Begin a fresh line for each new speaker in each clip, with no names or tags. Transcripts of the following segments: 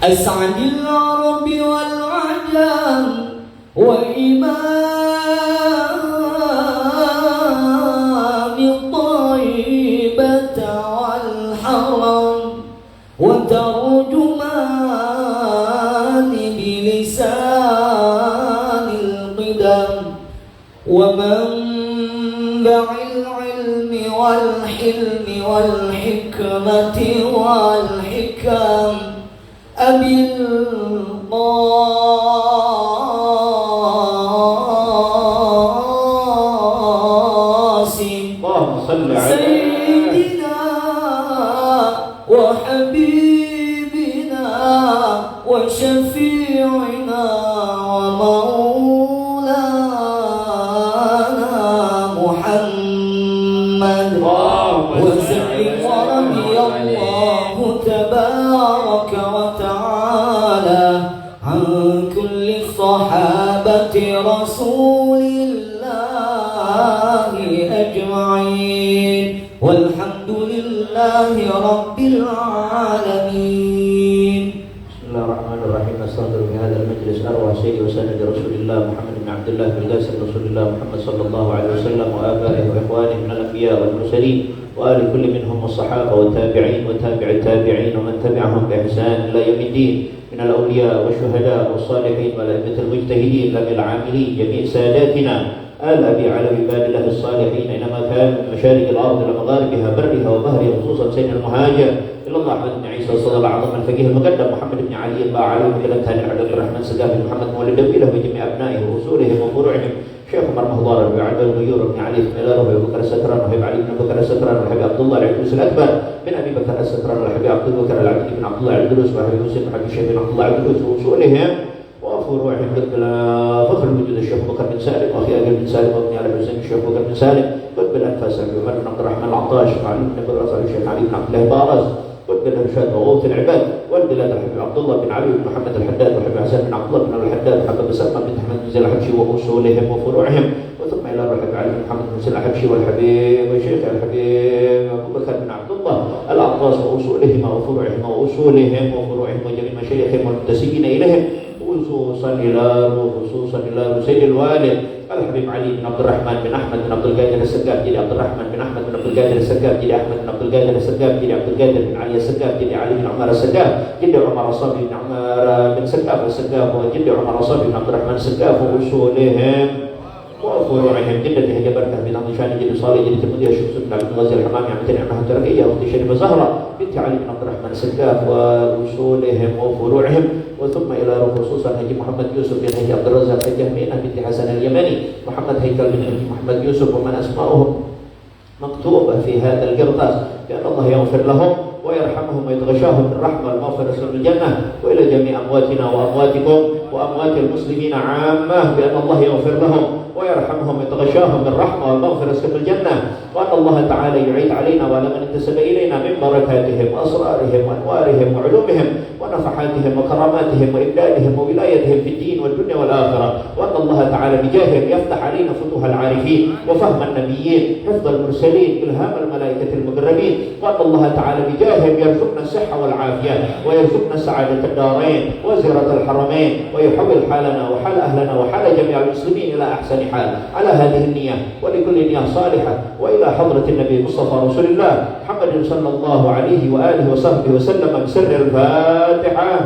أسعد العرب والعجم وإمام الطيبة والحرم وترجمان بلسان القدم ومنبع العلم والحلم والحكمة والحكم أبي القاسم سيدنا وحبيبنا وشفيعنا ومولانا محمد وسلم ورضي الله تبارك وتعالى عن كل صحابة رسول الله أجمعين والحمد لله رب العالمين.
بسم الله الرحمن الرحيم. أستغفر في هذا المجلس أروع سيدي وسند رسول الله محمد بن عبد الله بن قاسم رسول الله محمد صلى الله عليه وسلم وآبائه وإخوانه من الأنبياء والمرسلين وآل كل منهم والصحابة والتابعين وتابع التابعين ومن تبعهم بإحسان إلى يوم الدين من الأولياء والشهداء والصالحين والأئمة المجتهدين الأمير العاملين جميع ساداتنا آل أبي على عباد الله الصالحين أينما كانوا من مشارق الأرض إلى مغاربها برها وبهرها خصوصا سيدنا المهاجر إلى الله أحمد بن عيسى الصدر الأعظم الفقيه المقدم محمد بن علي الباعلوي وكلام ثاني عبد الرحمن سقافي محمد مولد له وجميع أبنائه وأصولهم وفروعهم شيخ عمر مهضار بن عبد الغيور بن علي بن ميلاد وابي بكر الستران وحبيب علي بن بكر الستران وحبيب عبد الله العبدوس الأكبر بن أبي بكر الستران وحبيب عبد بكر العبد بن عبد الله العبدوس وحبيب يوسف وحبيب الشيخ بن عبد الله العبدوس وأصولهم وفروعهم قد فخر وجود الشيخ بكر بن سالم واخي اجل بن سالم وابن علي حسين الشيخ بكر بن سالم قد بالانفاس ابي عمر بن عبد الرحمن العطاش وعلي بن ابي الرصاص الشيخ علي بن عبد الله بارز قد بالارشاد وغوث العباد والبلاد الحبيب عبد الله بن علي بن محمد الحداد وحبيب حسن بن عبد الله بن الحداد وحبيب سلمى بن احمد بن زيد الحبشي واصولهم وفروعهم وثم الى الحبيب علي بن محمد بن سلمى الحبشي والحبيب الشيخ الحبيب ابو بكر بن عبد الله العطاس واصولهما وفروعهما واصولهم وفروعهم وجميع مشايخهم والمنتسبين اليهم خصوصا إلى سيد الوالد الحبيب علي بن عبد الرحمن بن أحمد بن عبد القادر السقاف جدي عبد الرحمن بن أحمد بن عبد القادر السقاف جدي أحمد بن عبد القادر السقاف جدي عبد القادر بن علي السقاف جدي علي بن عمر السقاف جدي عمر الصافي بن عمر بن سقاف السقاف وجدي عمر الصافي بن عبد الرحمن السقاف وأصولهم وفروعهم جدته هي بركة بن عبد الشان جدي صالح جدي تلميذ الشيخ بن عبد الغزي الحمامي عم تنعمها التركية واختي شريفة زهرة بنت علي بن عبد الرحمن السقاف وأصولهم وفروعهم وثم إلى خصوصا حجي محمد يوسف بن حجي عبد الرزاق الجهمينة بنت حسن اليمني محمد هيكل بن حجي محمد يوسف ومن أسماؤهم مكتوبة في هذا القرطاس بأن الله يغفر لهم ويرحمهم ويتغشاهم بالرحمة والمغفرة في الجنة وإلى جميع أمواتنا وأمواتكم وأموات المسلمين عامة بأن الله يغفر لهم ويرحمهم ويتغشاهم بالرحمة والمغفرة في الجنة وأن الله تعالى يعيد علينا وعلى من انتسب إلينا من بركاتهم وأسرارهم وأنوارهم وعلومهم ونفحاتهم وكراماتهم وإمدادهم وولايتهم في الدين والدنيا والآخرة وأن الله تعالى بجاههم يفتح علينا فتوح العارفين وفهم النبيين حفظ المرسلين إلهام الملائكة المقربين وأن الله تعالى بجاههم يرزقنا الصحة والعافية ويرزقنا سعادة الدارين وزيارة الحرمين ويحول حالنا وحال أهلنا وحال جميع المسلمين إلى أحسن حال على هذه النية ولكل نية صالحة وإلى حضرة النبي المصطفى رسول الله محمد صلى الله عليه وآله وصحبه وسلم بسر الفاتحة.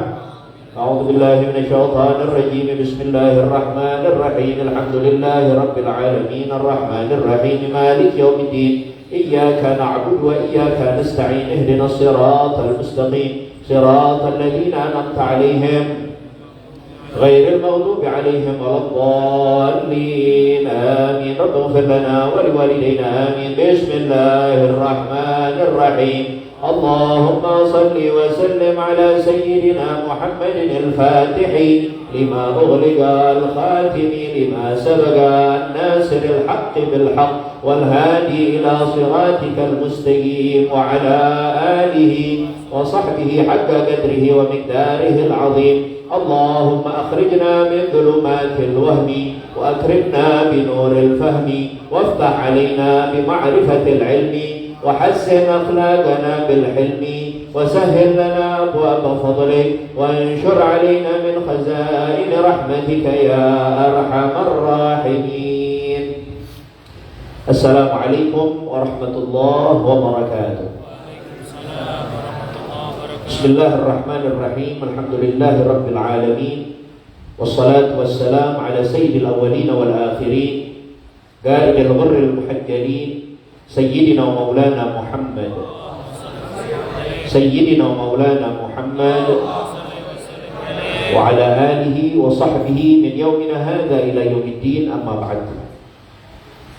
أعوذ بالله من الشيطان الرجيم. بسم الله الرحمن الرحيم. الحمد لله رب العالمين الرحمن الرحيم مالك يوم الدين إياك نعبد وإياك نستعين اهدنا الصراط المستقيم صراط الذين أنعمت عليهم غير المغضوب عليهم ولا الضالين آمين. رب اغفر لنا ولوالدينا آمين. بسم الله الرحمن الرحيم. اللهم صل وسلم على سيدنا محمد الفاتح لما أغلق الخاتم لما سبق الناصر الحق بالحق والهادي إلى صراطك المستقيم وعلى آله وصحبه حق قدره ومقداره العظيم. اللهم أخرجنا من ظلمات الوهم وأكرمنا بنور الفهم وافتح علينا بمعرفة العلم وحسن أخلاقنا بالحلم وسهل لنا أبواب فضلك وانشر علينا من خزائن رحمتك يا أرحم الراحمين. السلام عليكم ورحمة الله وبركاته. بسم الله الرحمن الرحيم. الحمد لله رب العالمين، والصلاة والسلام على سيد الأولين والآخرين قائد الغر المحجلين سيدنا ومولانا محمد وعلى آله وصحبه من يومنا هذا إلى يوم الدين. أما بعد،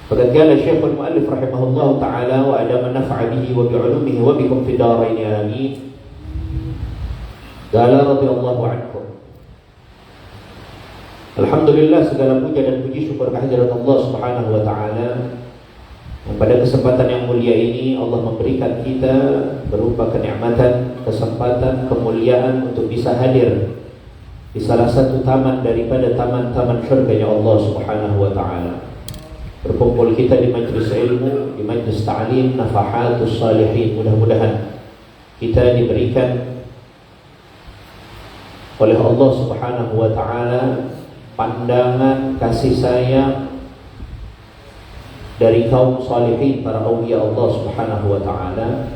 فقد قال الشيخ المؤلف رحمه الله تعالى وأدام النفع به وبعلومه وبكم في الدارين آمين. قال رضي الله عنكم. Alhamdulillah, segala puja dan puji syukur kehadirat Allah Subhanahu wa taala yang pada kesempatan yang mulia ini Allah memberikan kita berupa kenikmatan, kesempatan, kemuliaan untuk bisa hadir di salah satu taman daripada taman-taman syurganya Allah Subhanahu wa taala. Berkumpul kita di majlis ilmu, di majlis ta'lim Nafahatus Salihin. Mudah-mudahan kita diberikan oleh Allah Subhanahu wa taala pandangan kasih sayang dari kaum salihin, para aulia Allah Subhanahu wa taala,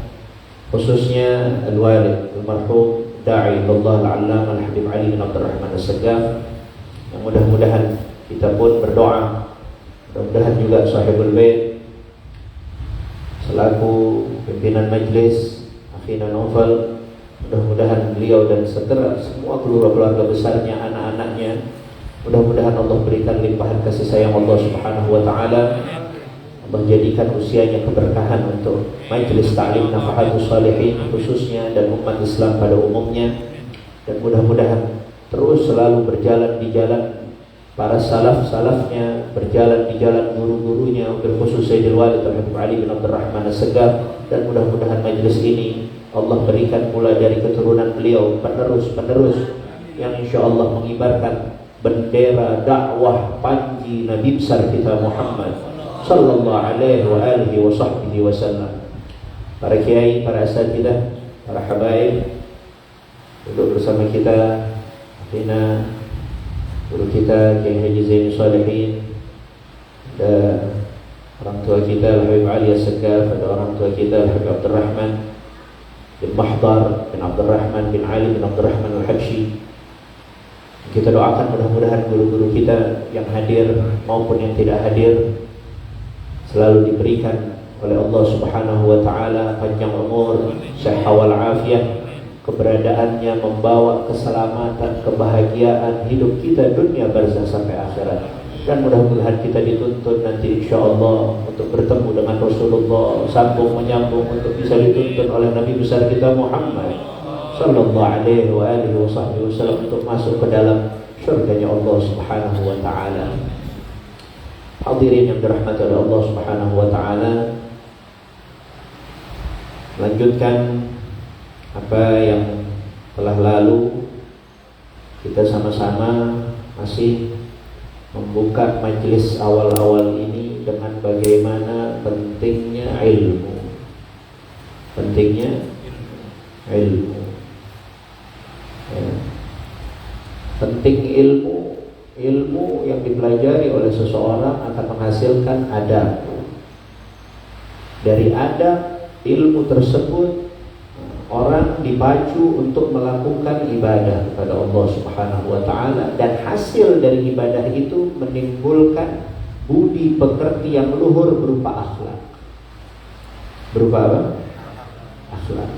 khususnya al-walid al-marhum da'i Allah al-allamah al-habib Ali bin Abdul Rahman As-Saggaf, yang mudah-mudahan kita pun berdoa, mudah-mudahan juga sahibul bait selaku pimpinan majlis Akhina Naufal, mudah-mudahan beliau dan seterusnya semua keluarga besarnya, anak-anaknya, mudah-mudahan Allah berikan limpahan kasih sayang Allah Subhanahu wa taala. Allah jadikan usianya keberkahan untuk majelis ta'lim Nafahatus Salihin khususnya dan umat Islam pada umumnya, dan mudah-mudahan terus selalu berjalan di jalan para salaf-salafnya, berjalan di jalan guru-gurunya, berkhusus Sayyidil Walid Al-Habib Ali bin Abdul Rahman As-Saggaf, dan mudah-mudahan majelis ini Allah berikan pula dari keturunan beliau penerus-penerus yang insyaallah mengibarkan bendera dakwah panji Nabi besar kita Muhammad sallallahu alaihi wa alihi wa sahbihi wasallam. Para kiai, para asatidah, para habaib duduk bersama kita, akhina guru kita Kiai Haji Zaini Salihin, ada orang tua kita Al-Habib Ali As-Saggaf, ada orang tua kita Al-Habib Abdul Rahman bin Mahdar bin Abdul Rahman bin Ali bin Abdul Rahman Al-Habsyi. Kita doakan mudah-mudahan guru-guru kita yang hadir maupun yang tidak hadir selalu diberikan oleh Allah Subhanahu wa taala panjang umur, sehat wal afiat, keberadaannya membawa keselamatan, kebahagiaan hidup kita dunia barzakh sampai akhirat, dan mudah-mudahan kita dituntun nanti insyaallah untuk bertemu dengan Rasulullah, sambung menyambung untuk bisa dituntun oleh Nabi besar kita Muhammad sallallahu alaihi wa alihi wasallam untuk masuk ke dalam syurganya Allah Subhanahu wa taala. Hadirin yang dirahmati oleh Allah Subhanahu wa taala, lanjutkan apa yang telah lalu. Kita sama-sama masih membuka majelis awal-awal ini dengan bagaimana pentingnya ilmu. Pentingnya ilmu. Ya. Penting ilmu yang dipelajari oleh seseorang akan menghasilkan adab. Dari adab ilmu tersebut orang dipacu untuk melakukan ibadah kepada Allah Subhanahu wa taala, dan hasil dari ibadah itu menimbulkan budi pekerti yang luhur berupa akhlak. Berupa apa? Akhlak.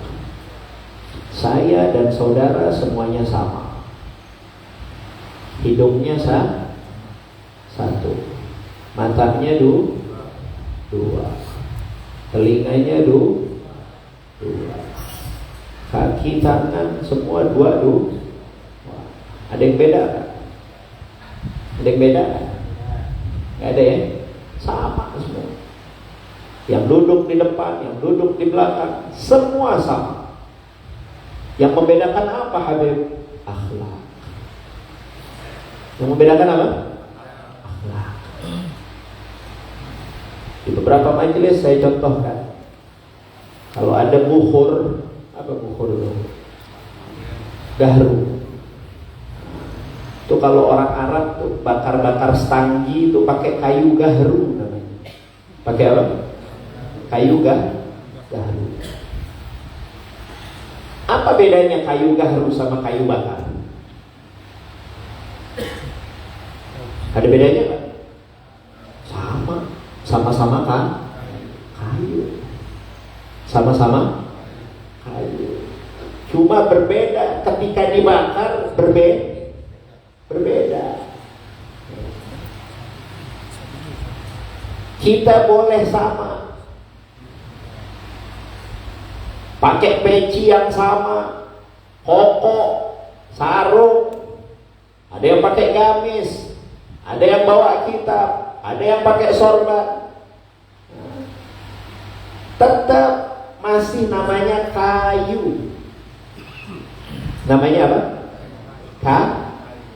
Saya dan saudara semuanya sama. Hidungnya satu, matanya dua, telinganya dua, kaki tangan semua dua. Ada yang beda kan? Ada yang beda? Nggak ada ya? Sama semua. Yang duduk di depan, yang duduk di belakang, semua sama. Yang membedakan apa, Habib? Akhlak. Yang membedakan apa? Akhlak. Di beberapa majelis saya contohkan, kalau ada bukhur Apa bukhur itu? Gahru. Itu kalau orang Arab tuh bakar-bakar stanggi itu pakai kayu gahru namanya. Pakai apa? Kayu gahru. Apa bedanya kayu gahru sama kayu bakar? Ada bedanya Pak? Sama-sama kan? Kayu. Sama-sama kayu. Cuma berbeda ketika dibakar berbeda. Kita boleh sama, pakai peci yang sama, koko, sarung, ada yang pakai gamis, ada yang bawa kitab, ada yang pakai sorban, tetap masih namanya kayu. Namanya apa?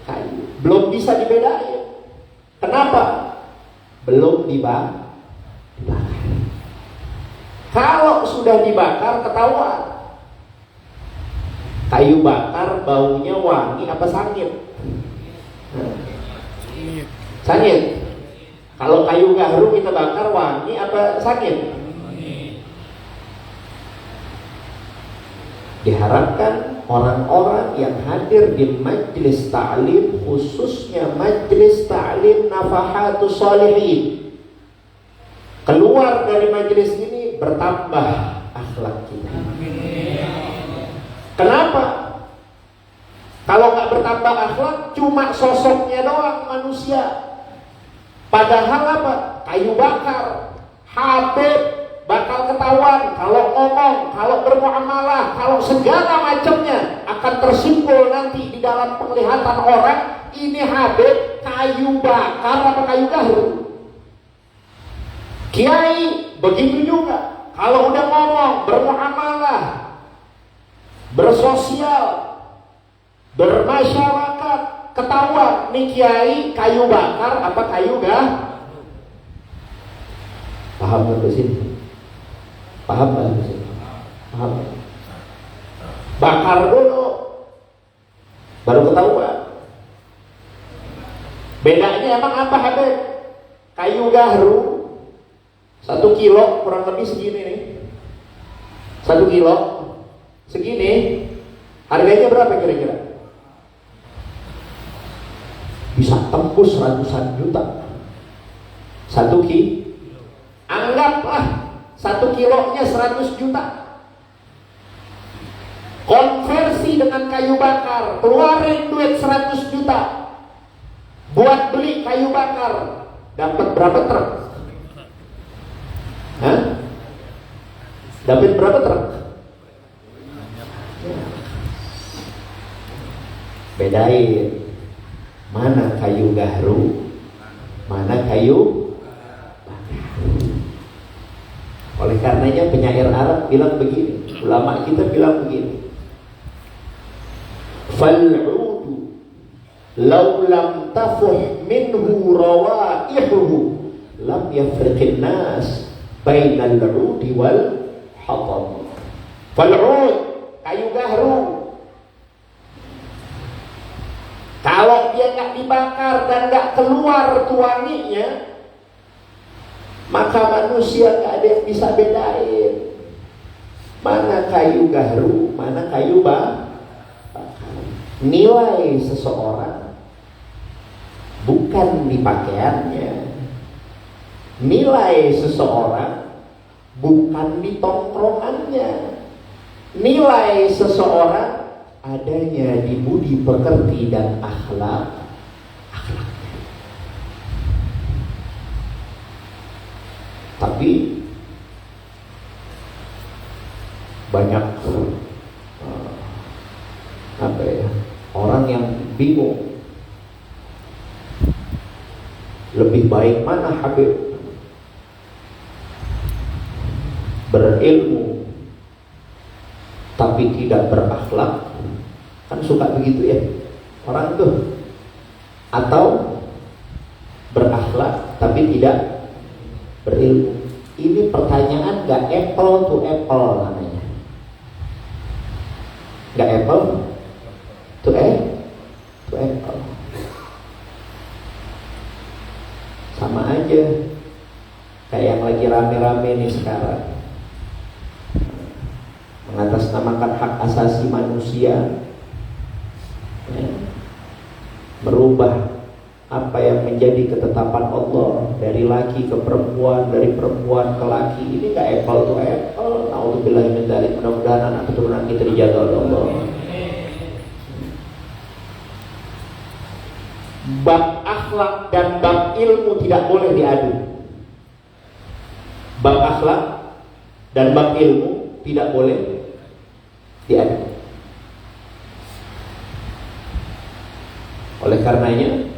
Kayu. Belum bisa dibedain. Kenapa? Belum dibakar. Kalau sudah dibakar ketahuan. Kayu bakar baunya wangi apa sangit? Sangit. Kalau kayu gahru kita bakar wangi apa sangit? Diharapkan orang-orang yang hadir di majlis ta'lim, khususnya majlis ta'lim Nafahatus Shalihin, keluar dari majlis ini bertambah akhlak kita. Kenapa? Kalau nggak bertambah akhlak, cuma sosoknya doang manusia. Padahal apa? Kayu bakar, Habib bakal ketahuan kalau ngomong, kalau bermuamalah, kalau segala macamnya akan tersimpul nanti di dalam penglihatan orang. Ini Habib kayu bakar apa kayu gahru? Kiai begitu juga. Kalau udah ngomong, bermuamalah, bersosial, bermasyarakat, ketahuan nih kiai kayu bakar apa kayu gahru? Paham nggak sih? Paham nggak sih? Paham. Bakar dulu, baru ketahuan. Bedanya emang apa Habib? Kayu gahru 1 kilo kurang lebih segini nih. 1 kilo segini. Harganya berapa kira-kira? Bisa tembus ratusan juta. 1 kilo. Anggaplah 1 kilonya 100 juta. Konversi dengan kayu bakar, keluarin duit 100 juta buat beli kayu bakar, dapat berapa truk? Hah? Dapat berapa truk? Bedain mana kayu gahru, mana kayu. Oleh karenanya penyair Arab bilang begini, ulama kita bilang begini, fal'udu law lam tafuh minhu rawaihuhu lam yafriqin nas bainal 'udi wal hatab. Fal'ud, kayu gahru, kalau dia nggak dibakar dan nggak keluar wanginya, maka manusia gak ada yang bisa bedain mana kayu gahru, mana kayu bakar. Nilai seseorang bukan di pakaiannya, nilai seseorang bukan di tongkrongannya, nilai seseorang adanya di budi pekerti dan akhlak. Tapi banyak orang yang bingung, lebih baik mana Habib? Berilmu tapi tidak berakhlak, kan suka begitu ya orang tuh, atau berakhlak tapi tidak berilmu. Ini pertanyaan gak apple to apple namanya. Nggak apple to apple. Sama aja kayak yang lagi rame-rame nih sekarang, mengatasnamakan hak asasi manusia, ya, merubah apa yang menjadi ketetapan Allah dari laki ke perempuan, dari perempuan ke laki. Ini nggak apple to apple. Naudzubillah min dzalik. Mudah-mudahan anak keturunan kita dijaga oleh Allah. Bab akhlak dan bab ilmu tidak boleh diadu. Bab akhlak dan bab ilmu tidak boleh diadu. Oleh karenanya,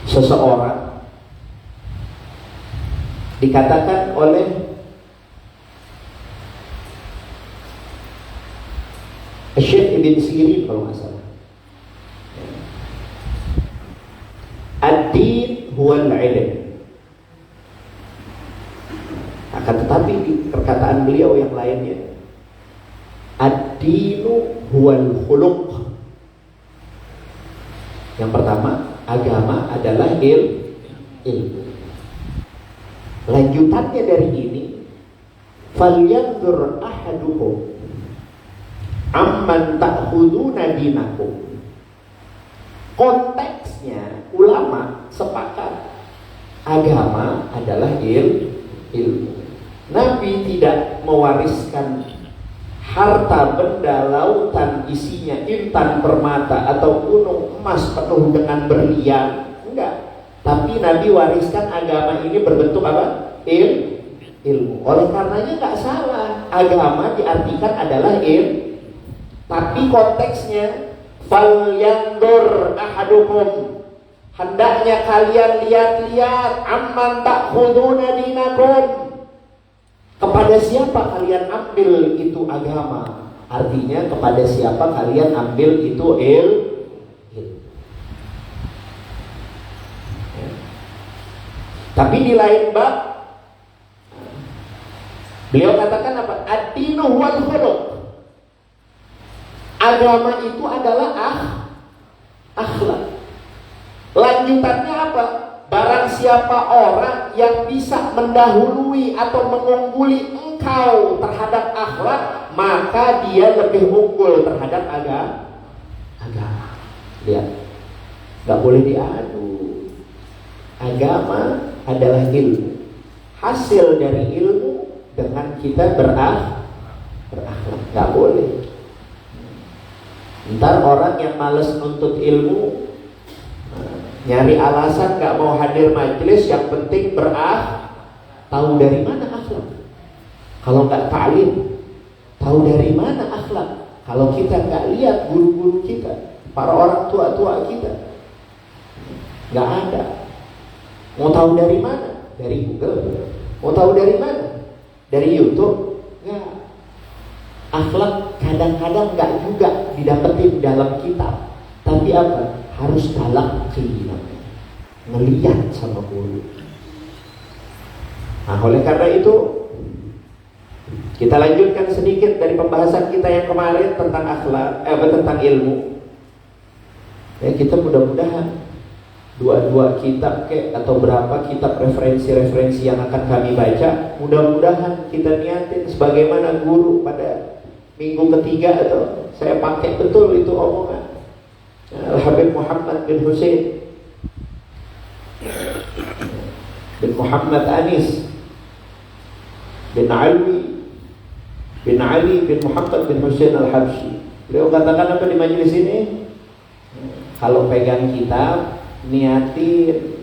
seseorang dikatakan oleh Syekh Ibn Sirin kalau nggak salah, ad-din huwal ilm. Akan tetapi di perkataan beliau yang lainnya, ad-dinu huwal khuluq. Yang pertama, agama adalah ilmu. Lanjutannya dari ini, falyanzur ahadukum amman ta'khuduna dinakum. Konteksnya ulama sepakat agama adalah ilmu. Nabi tidak mewariskan harta benda lautan isinya intan permata atau gunung emas penuh dengan berlian, enggak. Tapi Nabi wariskan agama ini berbentuk apa? Ilmu. Oleh karenanya enggak salah, agama diartikan adalah ilmu. Tapi konteksnya falyandur ahadukum, hendaknya kalian lihat-lihat amman ta'khuduna dinakum. Kepada siapa kalian ambil itu agama? Artinya kepada siapa kalian ambil itu ilmu. Ya. Tapi di lain bab beliau katakan apa? Ad-dinu wal khuluq. Agama itu adalah akhlak. Lanjutannya apa? Barang siapa orang yang bisa mendahului atau mengungguli engkau terhadap akhlak, maka dia lebih unggul terhadap agama. Lihat, gak boleh diadu. Agama adalah ilmu. Hasil dari ilmu dengan kita berakhlak, gak boleh. Ntar orang yang malas nuntut ilmu, nyari alasan gak mau hadir majelis, yang penting tahu dari mana akhlak? Kalau gak ta'lim, tahu dari mana akhlak? Kalau kita gak lihat guru-guru kita, para orang tua-tua kita, gak ada. Mau tahu dari mana? Dari Google. Mau tahu dari mana? Dari YouTube? Gak. Akhlak kadang-kadang gak juga didapetin dalam kitab. Tapi apa? Harus talaqi namanya, ngelihat sama guru. Nah, oleh karena itu kita lanjutkan sedikit dari pembahasan kita yang kemarin tentang akhlak, tentang ilmu. Ya, kita mudah-mudahan dua kitab atau berapa kitab referensi-referensi yang akan kami baca, mudah-mudahan kita niatin sebagaimana guru pada minggu ketiga atau saya pakai betul itu omongan Al-Habib Muhammad bin Husain bin Muhammad Anis bin Ali bin Muhammad bin Husain Al-Habsyi. Beliau katakan apa di majelis ini? Kalau pegang kitab, niatin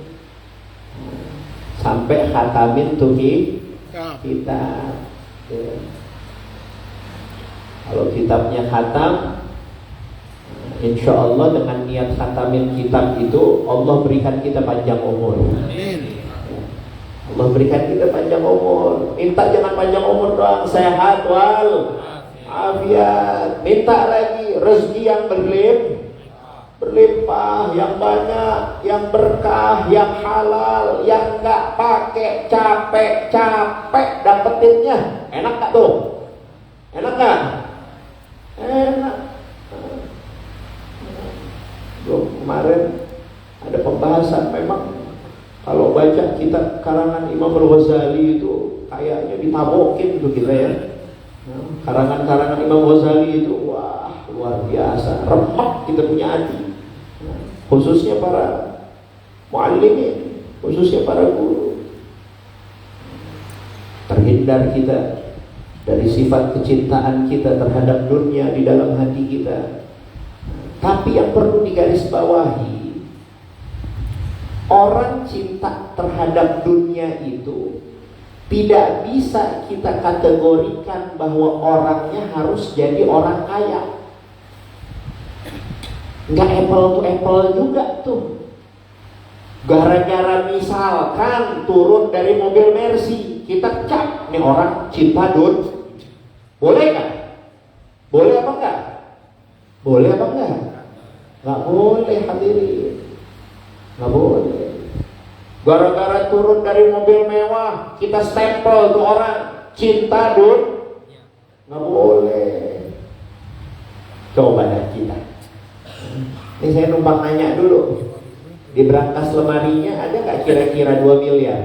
sampai khatamin tuh kitab. Ya. Kalau kitabnya khatam, insya Allah dengan niat khatamin kitab itu Allah berikan kita panjang umur. Allah berikan kita panjang umur. Minta jangan panjang umur doang, sehat wal afiat. Minta lagi rezeki yang berlimpah, yang banyak, yang berkah, yang halal, yang nggak pakai capek dapetinnya. Enak gak tuh? Enak gak? kita karangan Imam Al-Ghazali itu kayaknya ditabokin tuh kita ya. Karangan-karangan Imam Ghazali itu wah luar biasa, remak kita punya hati. Khususnya para muallimin, khususnya para guru. Terhindar kita dari sifat kecintaan kita terhadap dunia di dalam hati kita. Tapi yang perlu digarisbawahi, orang cinta terhadap dunia itu tidak bisa kita kategorikan bahwa orangnya harus jadi orang kaya. Nggak apple to apple juga tuh. Gara-gara misalkan turun dari mobil Mercy, kita cap nih orang cinta dunia. Boleh nggak? Boleh apa enggak? Boleh apa enggak? Nggak boleh hadirin. Nggak boleh. Gara-gara turun dari mobil mewah, kita stempel tuh orang cinta dunia. Nggak boleh. Coba dah kita. Ini saya numpang nanya dulu. Di berangkas lemarinya ada nggak kira-kira 2 miliar?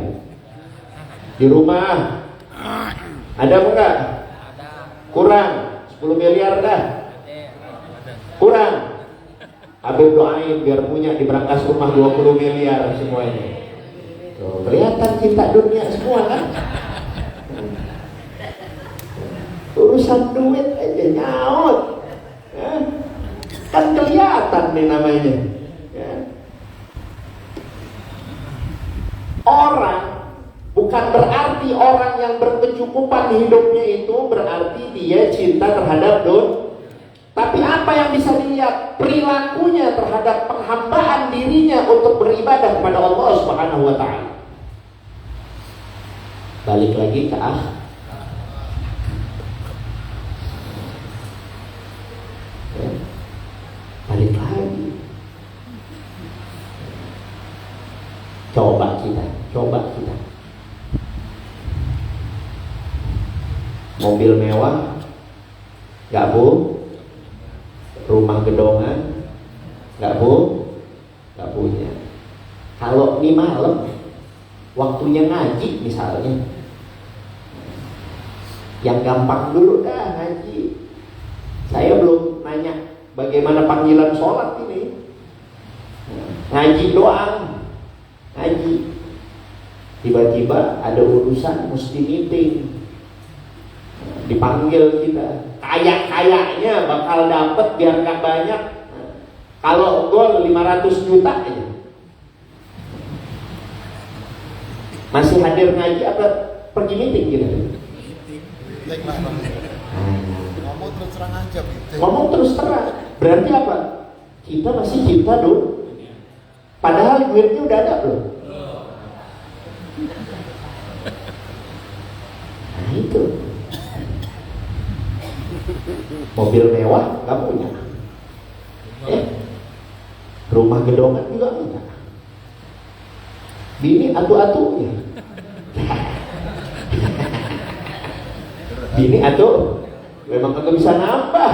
Di rumah ada apa enggak? Kurang 10 miliar dah? Kurang? Habib doain biar punya di berangkas rumah 20 miliar semuanya. Tuh, kelihatan cinta dunia semua kan? Urusan duit aja nyaut ya. Kan kelihatan nih namanya ya. Orang bukan berarti orang yang berkecukupan hidupnya itu berarti dia cinta terhadap dunia. Tapi apa yang bisa dilihat? Perilakunya terhadap penghambaan dirinya untuk beribadah kepada Allah Subhanahu wa ta'ala. Balik lagi ke ya. Balik lagi. Coba kita. Mobil mewah, nggak bu? Rumah gedongan, nggak bu? Nggak punya. Kalau ini malam, waktunya ngaji misalnya, yang gampang dulu dah ngaji. Saya belum nanya bagaimana panggilan sholat ini. Ngaji doang, ngaji. Tiba-tiba ada urusan mesti meeting, dipanggil kita. Kayak-kayaknya bakal dapet biar nggak banyak. Kalau gol 500 juta aja. Masih hadir ngaji apa pergi meeting kita?
Ngomong terus terang aja gitu.
Ngomong terus terang. Berarti apa? Kita masih cinta dulu. Padahal duitnya udah ada belum? Nah itu. Mobil mewah nggak punya. Rumah gedongan juga enggak. Bini atu-atunya. Bini atu memang kagak bisa nambah.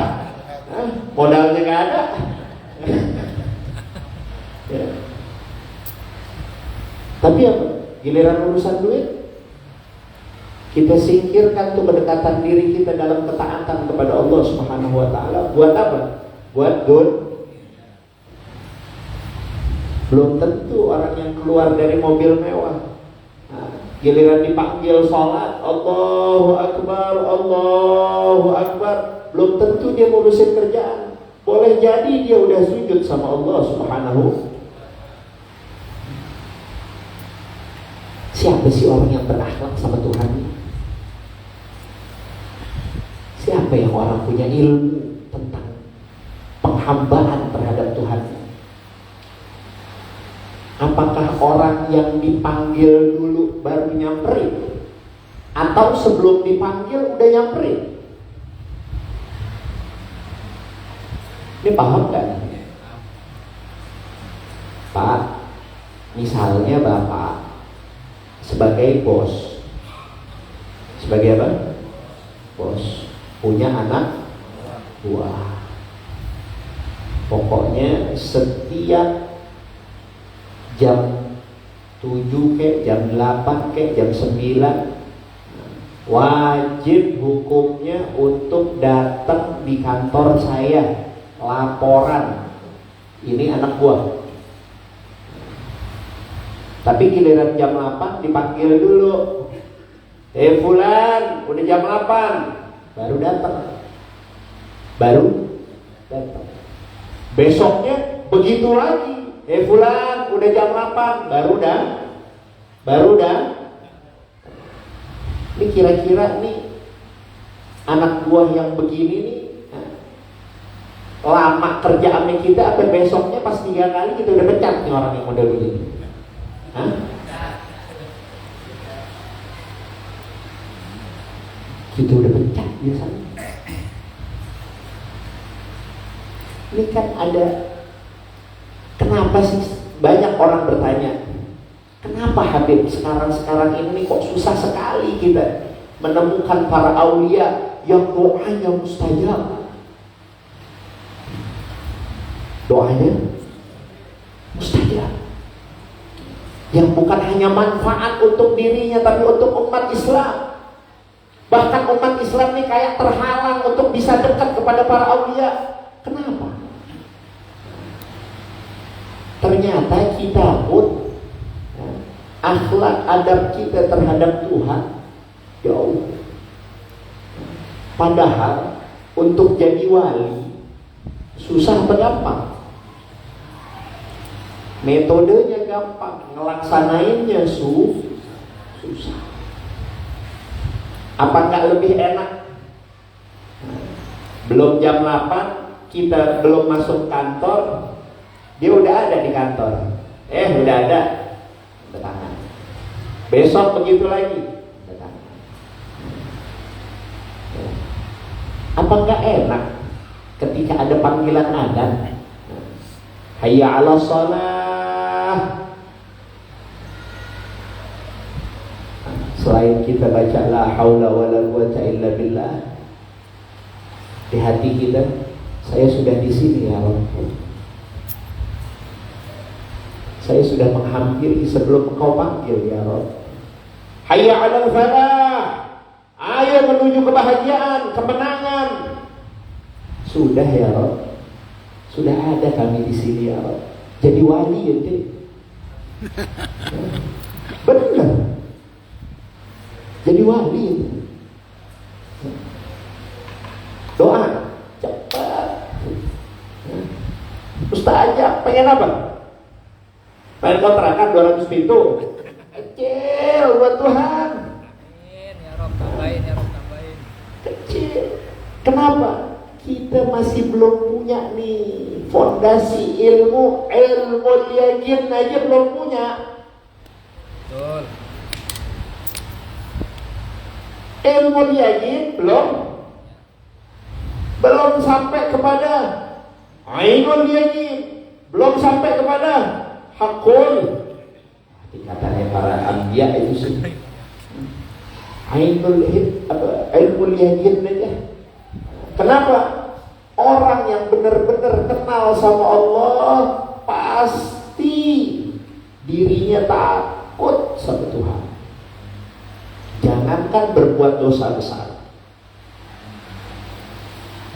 Modalnya nggak ada. Ya. Tapi apa? Giliran urusan duit, kita singkirkan tuh kedekatan diri kita dalam ketaatan kepada Allah Subhanahu wa ta'ala. Buat apa? Buat dunia. Belum tentu orang yang keluar dari mobil mewah, giliran dipanggil sholat, Allahu Akbar, Allahu Akbar, belum tentu dia ngurusin kerjaan. Boleh jadi dia udah sujud sama Allah Subhanahu. Siapa sih orang yang berakhlak sama Tuhan? Siapa yang orang punya ilmu tentang penghambaan terhadap Tuhan? Apakah orang yang dipanggil dulu baru nyamperin? Atau sebelum dipanggil udah nyamperin? Ini paham gak? Pak, misalnya Bapak sebagai bos. Sebagai apa? Bos. Punya anak buah. Pokoknya setiap jam 7 kek, jam 8 kek, jam 9, wajib hukumnya untuk datang di kantor saya, laporan ini anak gua. Tapi giliran jam 8 dipanggil dulu, fulan udah jam 8, baru datang. Besoknya begitu lagi, fulan udah jam 8, baru dah. Ini kira-kira nih anak buah yang begini nih, lama kerjaannya kita, apa besoknya pas 3 kali kita udah pecat nih orang yang model begini? Kita udah pecat biasanya. Ini kan ada, kenapa sih banyak orang bertanya, kenapa Habib sekarang ini kok susah sekali kita menemukan para aulia yang doanya mustajab? Doanya mustajab, yang bukan hanya manfaat untuk dirinya tapi untuk umat Islam. Bahkan umat Islam ini kayak terhalang untuk bisa dekat kepada para aulia. Kenapa? Ternyata kita pun akhlak adab kita terhadap Tuhan jauh. Padahal untuk jadi wali susah apa gampang? Metodenya gampang, ngelaksanainnya susah. Apa nggak lebih enak? Belum jam 8, kita belum masuk kantor, dia udah ada di kantor. Udah ada, tangan. Besok begitu lagi, tangan. Apa nggak enak ketika ada panggilan adzan? Hayya 'ala shalah. Selain kita baca la haula wala quwata illa billah, di hati kita, saya sudah di sini ya Allah. Saya sudah menghampiri sebelum Engkau panggil ya Allah. Hayya 'alal falah. Ayo menuju kebahagiaan, kemenangan. Sudah ya Allah. Sudah ada kami di sini ya Allah. Jadi wali ya, benar. Jadi wali. Doa cepat. Mustajab. Pengen apa? Pengen kontrakan 200 pintu. Kecil buat Tuhan.
Ya Rob, tambahin.
Kecil. Kenapa? Kita masih belum punya nih fondasi ilmu yakin aja belum punya.
Betul.
Ilmu yakin belum sampai kepada ainul yakin, belum sampai kepada hakul. Katanya para anbiya itu sih ainul ilmu yakin aja. Kenapa? Orang yang benar-benar kenal sama Allah pasti dirinya takut sama Tuhan. Jangankan berbuat dosa besar,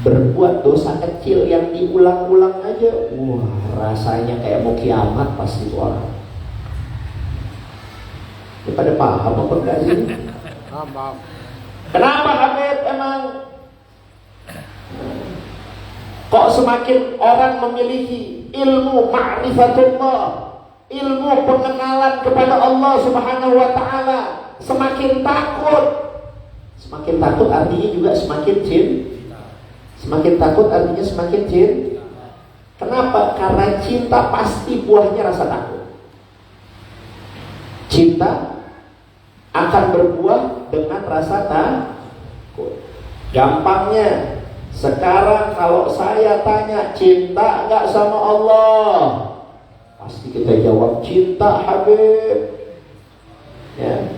berbuat dosa kecil yang diulang-ulang aja, wah rasanya kayak mau kiamat pasti itu orang. Pada paham apa enggak sih?
Paham.
Kenapa Habib emang kok semakin orang memiliki ilmu ma'rifatullah, ilmu pengenalan kepada Allah Subhanahu wa ta'ala, semakin takut. Semakin takut artinya juga semakin cinta. Semakin takut artinya semakin cinta. Kenapa? Karena cinta pasti buahnya rasa takut. Cinta akan berbuah dengan rasa takut. Gampangnya, sekarang kalau saya tanya cinta nggak sama Allah, pasti kita jawab cinta Habib. Ya.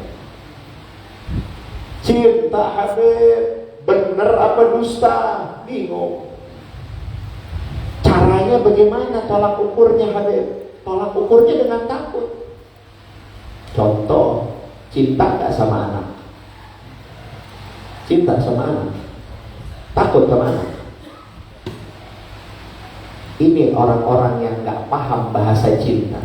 Cinta Habib, bener apa dusta? Bingung. Caranya bagaimana? Tolak ukurnya Habib. Tolak ukurnya dengan takut. Contoh, cinta nggak sama anak? Cinta sama anak? Takut sama anak? Ini orang-orang yang nggak paham bahasa cinta,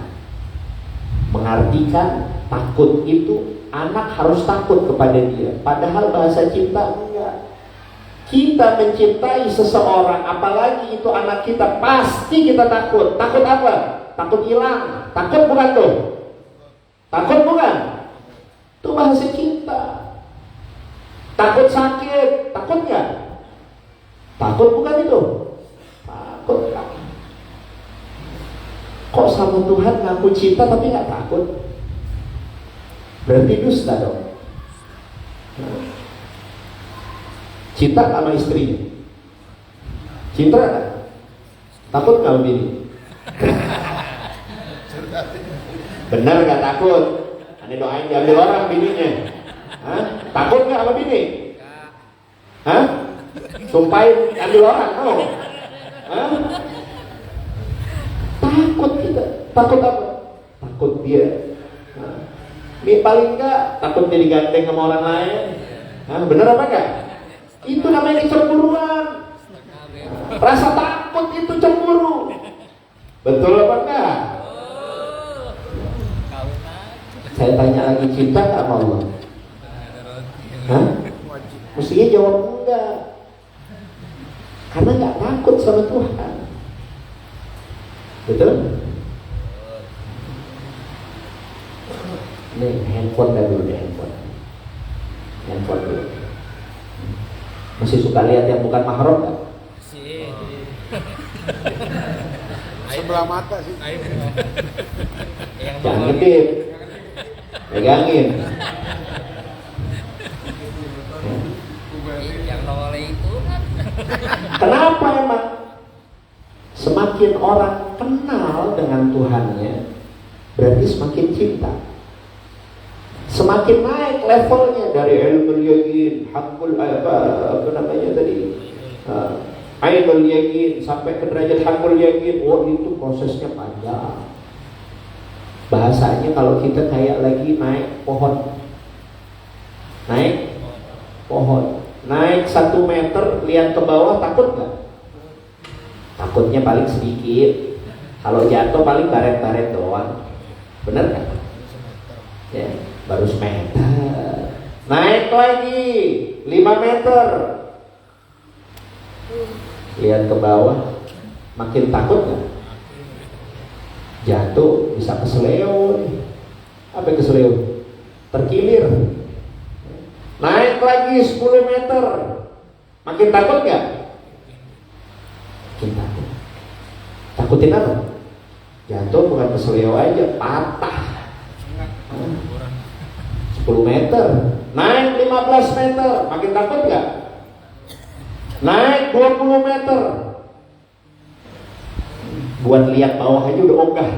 mengartikan takut itu anak harus takut kepada dia, padahal bahasa cinta enggak. Kita mencintai seseorang, apalagi itu anak kita, pasti kita takut. Takut apa? Takut hilang. Takut bukan tuh? Takut bukan? Itu bahasa cinta. Takut sakit, takut nggak? Takut bukan itu? Takut kan? Kok sama Tuhan ngaku cinta tapi nggak takut? Berarti dusta dong. Cinta sama istrinya, cinta nggak? Takut nggak bini? Benar nggak takut? Ane doain diambil orang bininya. Hah? Takut nggak sama bini? Hah? Sumpahin ambil orang, mau? Hah? Takut kita. Takut apa? Takut dia. Ini paling enggak takut dia digandeng sama orang lain. Hah? Bener apa enggak? Itu namanya kecemburuan. Rasa takut itu cemburu. Betul apa enggak? Saya tanya lagi, cinta nggak sama Allah? Hah? Mestinya jawab enggak. Karena nggak takut sama Tuhan. Betul? Ini handphone dah dulu deh, handphone dulu. Masih suka lihat yang bukan mahram nggak?
Sebelah mata sih.
Jangan ngedip, pegangin.
Yang noleh itu kan.
Kenapa emang? Semakin orang kenal dengan Tuhannya, berarti semakin cinta. Semakin naik levelnya dari ilmu yakin, hakul apa namanya tadi, ainul yakin sampai ke derajat hakul yakin. Oh, itu prosesnya panjang. Bahasanya kalau kita kayak lagi naik pohon, naik pohon, naik 1 meter, lihat ke bawah, takut nggak? Takutnya paling sedikit. Kalau jatuh paling baret-baret doang. Bener nggak? Ya, baru semeter. Naik lagi 5 meter, lihat ke bawah, makin takut nggak? Jatuh bisa keseleo. Apa yang keseleo? Terkilir. Naik lagi 10 meter, makin takut nggak? Makin takut. Takutin apa? Jatuh bukan keseleo aja, patah. 10 meter, naik 15 meter, makin takut nggak? Naik 20 meter, buat lihat bawah aja udah ogah.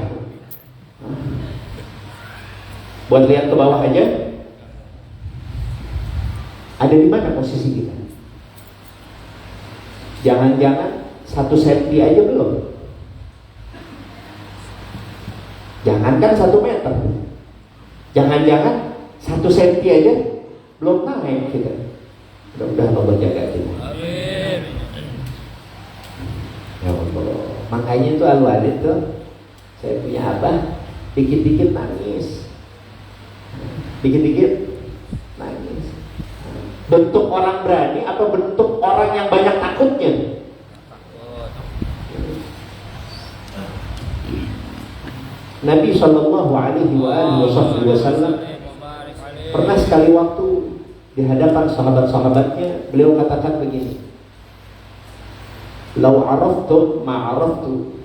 Buat lihat ke bawah aja, ada di mana posisi kita? Jangan-jangan 1 senti aja belum. Jangankan 1 meter, jangan-jangan 1 senti aja belum naik kita. Mudah-mudahan Allah jaga kita.
Amin.
Ya Allah. Makanya itu Al-Walid tuh, saya punya abah, dikit-dikit nangis, dikit-dikit nangis. Bentuk orang berani atau bentuk orang yang banyak takutnya? Nabi Shallallahu Alaihi Wasallam pernah sekali waktu di hadapan sahabat-sahabatnya, beliau katakan begini: "Lau araftum ma araftu,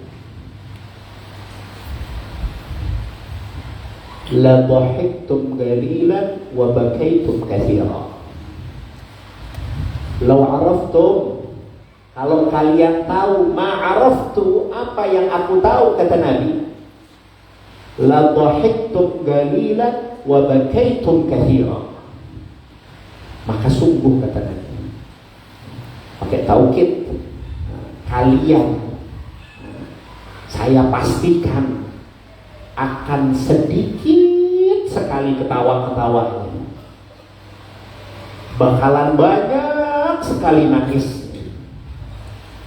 la dhahiktum qalilan wa bakaitum katsiran." Lau araftum, kalau kalian tahu, ma araftu, apa yang aku tahu, kata Nabi, la dhahiktum qalilan wa bakaitum katsiran. Maka sungguh, kata Nabi, pakai taukid, kalian, saya pastikan akan sedikit sekali ketawa-ketawa. Bakalan banyak sekali nangis.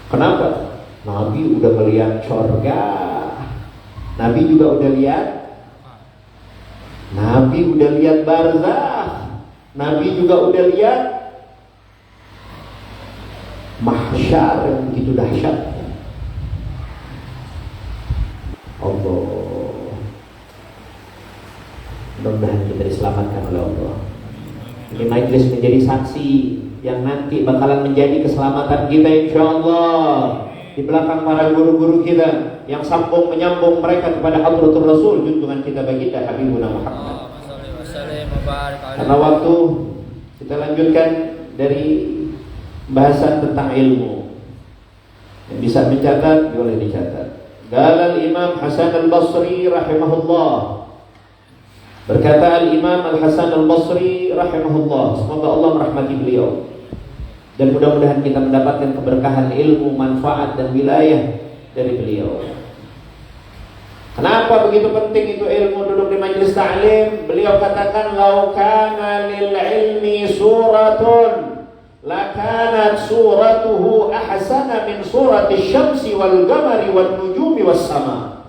Kenapa? Nabi udah melihat surga. Nabi juga udah lihat. Nabi udah lihat barzakh. Nabi juga udah lihat mahsyar yang begitu dahsyat. Allah, mudah-mudahan kita diselamatkan oleh Allah. Ini majlis menjadi saksi yang nanti bakalan menjadi keselamatan kita insyaallah. Di belakang para guru-guru kita yang sambung menyambung mereka kepada Hadratul Rasul, junjungan kita baginda Habibuna Muhammad. Karena waktu, kita lanjutkan dari bahasan tentang ilmu. Yang bisa mencatat boleh dicatat. Qala al-Imam Hasan al-Basri rahimahullah. Berkata al-Imam Al-Hasan al-Basri rahimahullah, semoga Allah merahmati beliau dan mudah-mudahan kita mendapatkan keberkahan ilmu, manfaat dan wilayah dari beliau. Kenapa begitu penting itu ilmu duduk di majelis ta'lim? Beliau katakan, "Lau kana lil ilmi suratun lakanat suratuhu ahsana min surati syamsi wal qamari wan nujumi was sama."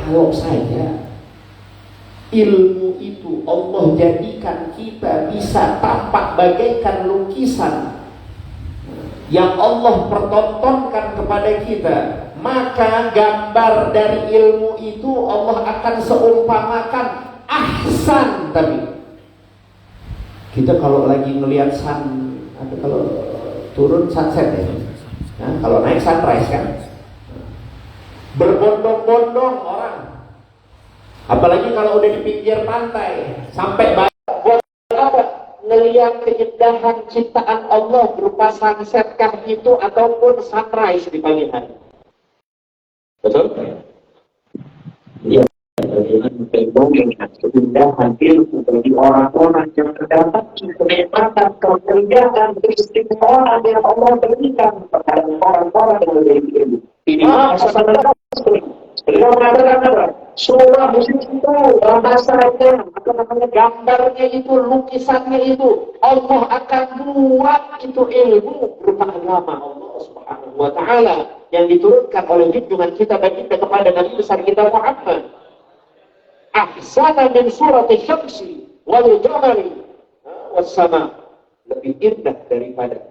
Kalau saja ilmu itu Allah jadikan kita bisa tampak bagaikan lukisan yang Allah pertontonkan kepada kita, maka gambar dari ilmu itu Allah akan seumpamakan ahsan. Tapi kita kalau lagi ngelihat sun, atau kalau turun sunset ya, nah, kalau naik sunrise kan, berbondong-bondong orang, apalagi kalau udah di pinggir pantai sampai buat apa? Ngelihat keindahan ciptaan Allah berupa sunset kah itu ataupun sunrise di pagi hari. Betul? Iya. Keindahan ilmu bagi orang-orang yang terdapat kenikmatan keindahan keistimewaan yang Allah berikan kepada orang-orang yang memiliki ilmu. Ini adalah beliau mengatakan apa? Surah itu bahasanya, apa namanya, gambarnya itu, lukisannya itu, Allah akan buat itu ilmu berupa agama Allah Subhanahu wa Ta'ala yang diturunkan oleh junjungan kita baginda kepada Nabi besar kita Muhammad. Ahsana min surati syamsi wal qamari was sama, lebih indah daripada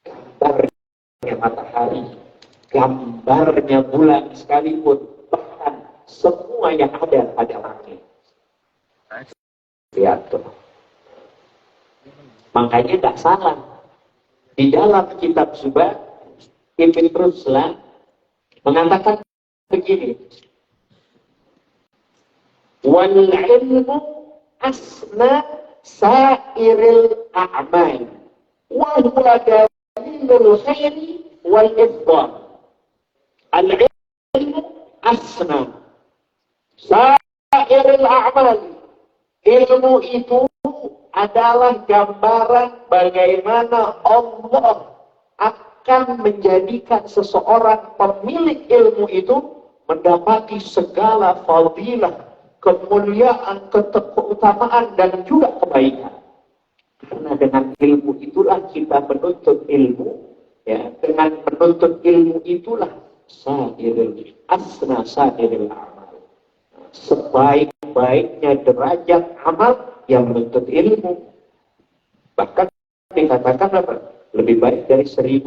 gambarnya matahari, gambarnya bulan sekalipun, bahkan semua yang ada pada langit. Lihat tuh. Makanya tidak salah di dalam kitab Zubat Ibn Ruslan mengatakan begini, wal ilmu asna sairil a'mal wa huwa dalilul khairi wal ifdal. Al-ilmu asna sairil a'mal. Ilmu itu adalah gambaran bagaimana Allah akan menjadikan seseorang pemilik ilmu itu mendapati segala fadilah, kemuliaan, keutamaan dan juga kebaikan. Karena dengan ilmu itulah kita menuntut ilmu, ya, dengan menuntut ilmu itulah sairil asna sairil amal. Sebaik-baiknya derajat amal yang menuntut ilmu. Bahkan dikatakan apa? Lebih baik dari 1000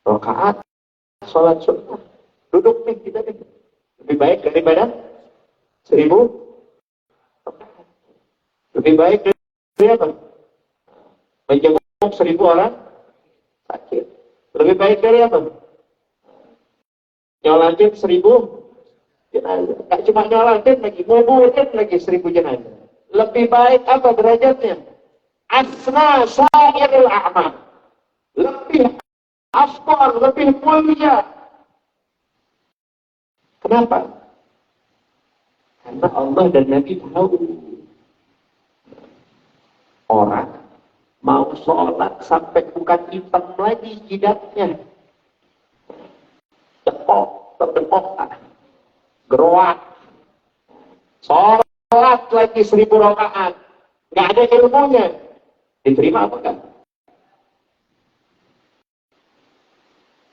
rakaat sholat sunnah. Duduk nih kita nih. Lebih baik daripada 1000 rakaat. Lebih baik dari apa? Menjenguk 1000 orang sakit. Lebih baik dari apa? Nyolatin 1000 jenazah. Tak cuma nyolatin lagi, nguburin lagi 1000 jenazah. Lebih baik apa derajatnya? Asna sairil a'mal. Lebih afdal, lebih mulia. Kenapa? Karena Allah dan Nabi tahu orang mau sholat sampai bukan hitam lagi jidatnya, tepok.
geroak, sholat lagi 1000 rakaat, nggak ada ilmunya, diterima apa enggak?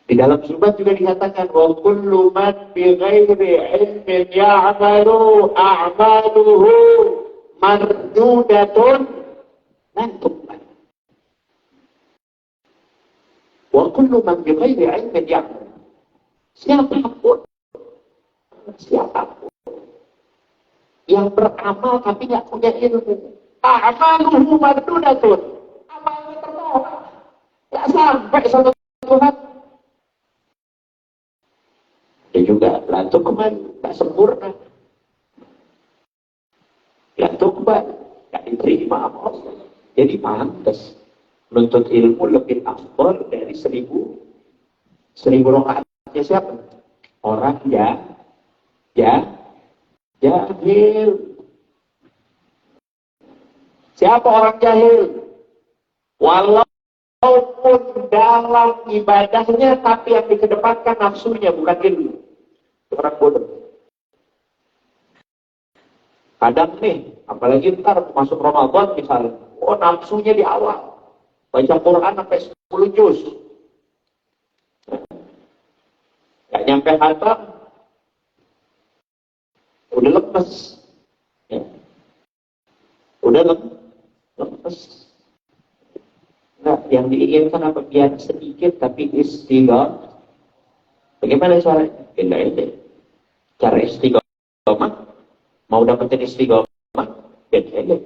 Di dalam surat juga dikatakan wa kullu man bi ghairi ilmin ya'malu a'maluhu mardudatun lan tuqbal. Wa kullu man bi ghairi ilmin ya'malu. Siapapun yang beramal tapi nggak punya ilmu, a'maluhu mardudatun, amalnya tertolak, nggak sampai sama Tuhan. Dan juga lantuk kembali, tak sempurna. Lantuk kembali, tak diterima sama Allah. Jadi pantas menuntut ilmu lebih afdal dari 1000 rakaatnya siapa? Orang jahil. Siapa orang jahil? Walaupun dalam ibadahnya, tapi yang dikedepankan nafsunya, bukan ilmu. Orang bodoh. Kadang nih, apalagi ntar masuk Ramadan misalnya, nafsunya di awal. Baca Quran sampai 10 juz. Gak nyampe khatam, udah lemes. Ya. Udah lemes. Nah, yang diinginkan apa? Biar sedikit tapi istighfar. Bagaimana caranya? Ini cara istighfar. Mau dapetin istighfar, beda.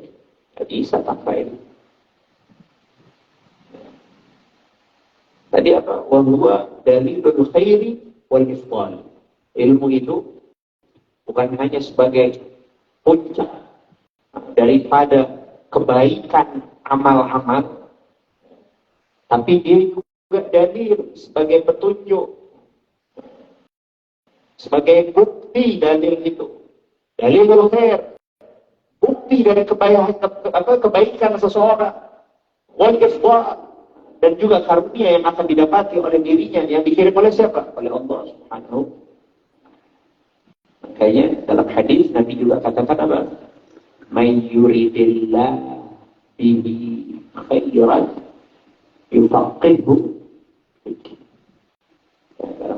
Gak bisa tanpa ini. Tadi apa? Wa huwa dalilul khairi wal ifdal. Ilmu itu bukan hanya sebagai puncak daripada kebaikan amal-amal, tapi dia juga dalil sebagai petunjuk, sebagai bukti dalil itu. Dalilul khair, bukti dari kebaikan seseorang. Wal ifdal, dan juga karunia yang akan didapati oleh dirinya, yang dikirim oleh siapa? Oleh Allah Subhanahu. Makanya dalam hadis Nabi juga katakan apa? May yuridillah bihi khairan yufaqihu.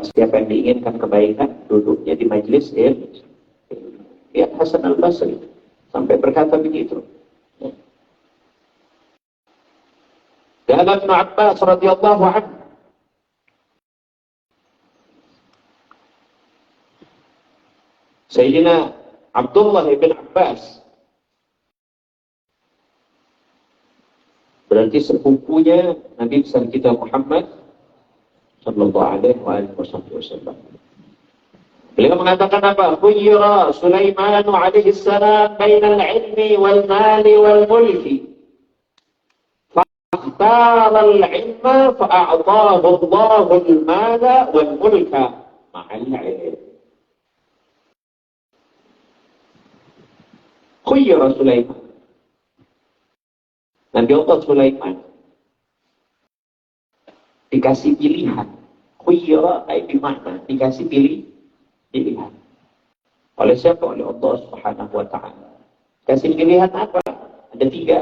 Siapa yang diinginkan kebaikan, duduknya di majlis ilmu. Lihat Hasan al-Basri sampai berkata begitu. Dan Ibn Abbas radhiyallahu anhu, Sayyidina Abdullah bin Abbas, berarti sepupunya Nabi besar kita Muhammad sallallahu alaihi wasallam. Beliau mengatakan apa? Khuyira Sulaiman alaihi salam bainal ilmi wal mali wal mulki. Fa'khtar al-ilma fa'a'tahu Allahu al-mala wal mulka ma'al ilm. Khuyira Sulaiman. Nabi Allah Sulaiman dikasih pilihan. Khuyira ay bimakna dikasih pilihan. Oleh siapa? Oleh Allah Subhanahu wa ta'ala. Kasih pilihan apa? Ada 3.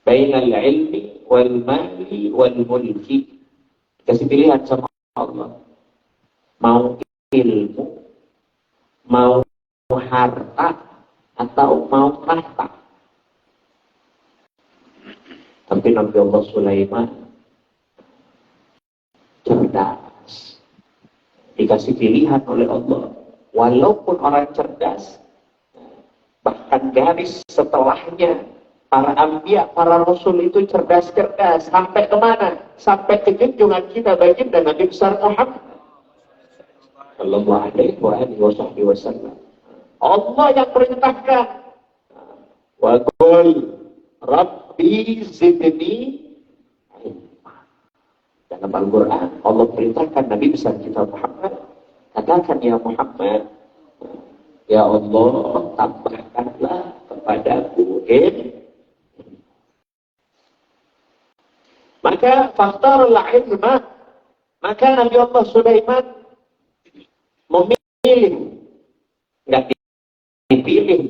Bainal ilmi wal mali wal mulki. Kasih pilihan sama Allah. Mau ilmu, mau harta, atau mau tahta. Tapi Nabi Allah Sulaiman cerdas. Dikasih pilihan oleh Allah. Walaupun orang cerdas, bahkan garis setelahnya, para anbiya, para rasul itu cerdas-cerdas. Sampai kemana? Sampai ke junjungan kita baginda Nabi besar Muhammad sallallahu alaihi wasallam. Allah yang perintahkan. Wa qul Rabbi zidni ilma. Dalam Al-Quran Allah perintahkan Nabi besar kita Muhammad, katakan ya Muhammad, ya Allah tambahkanlah kepadaku ilmu. Maka faktarul ilma, maka Nabi Allah Sulaiman memilih dipilih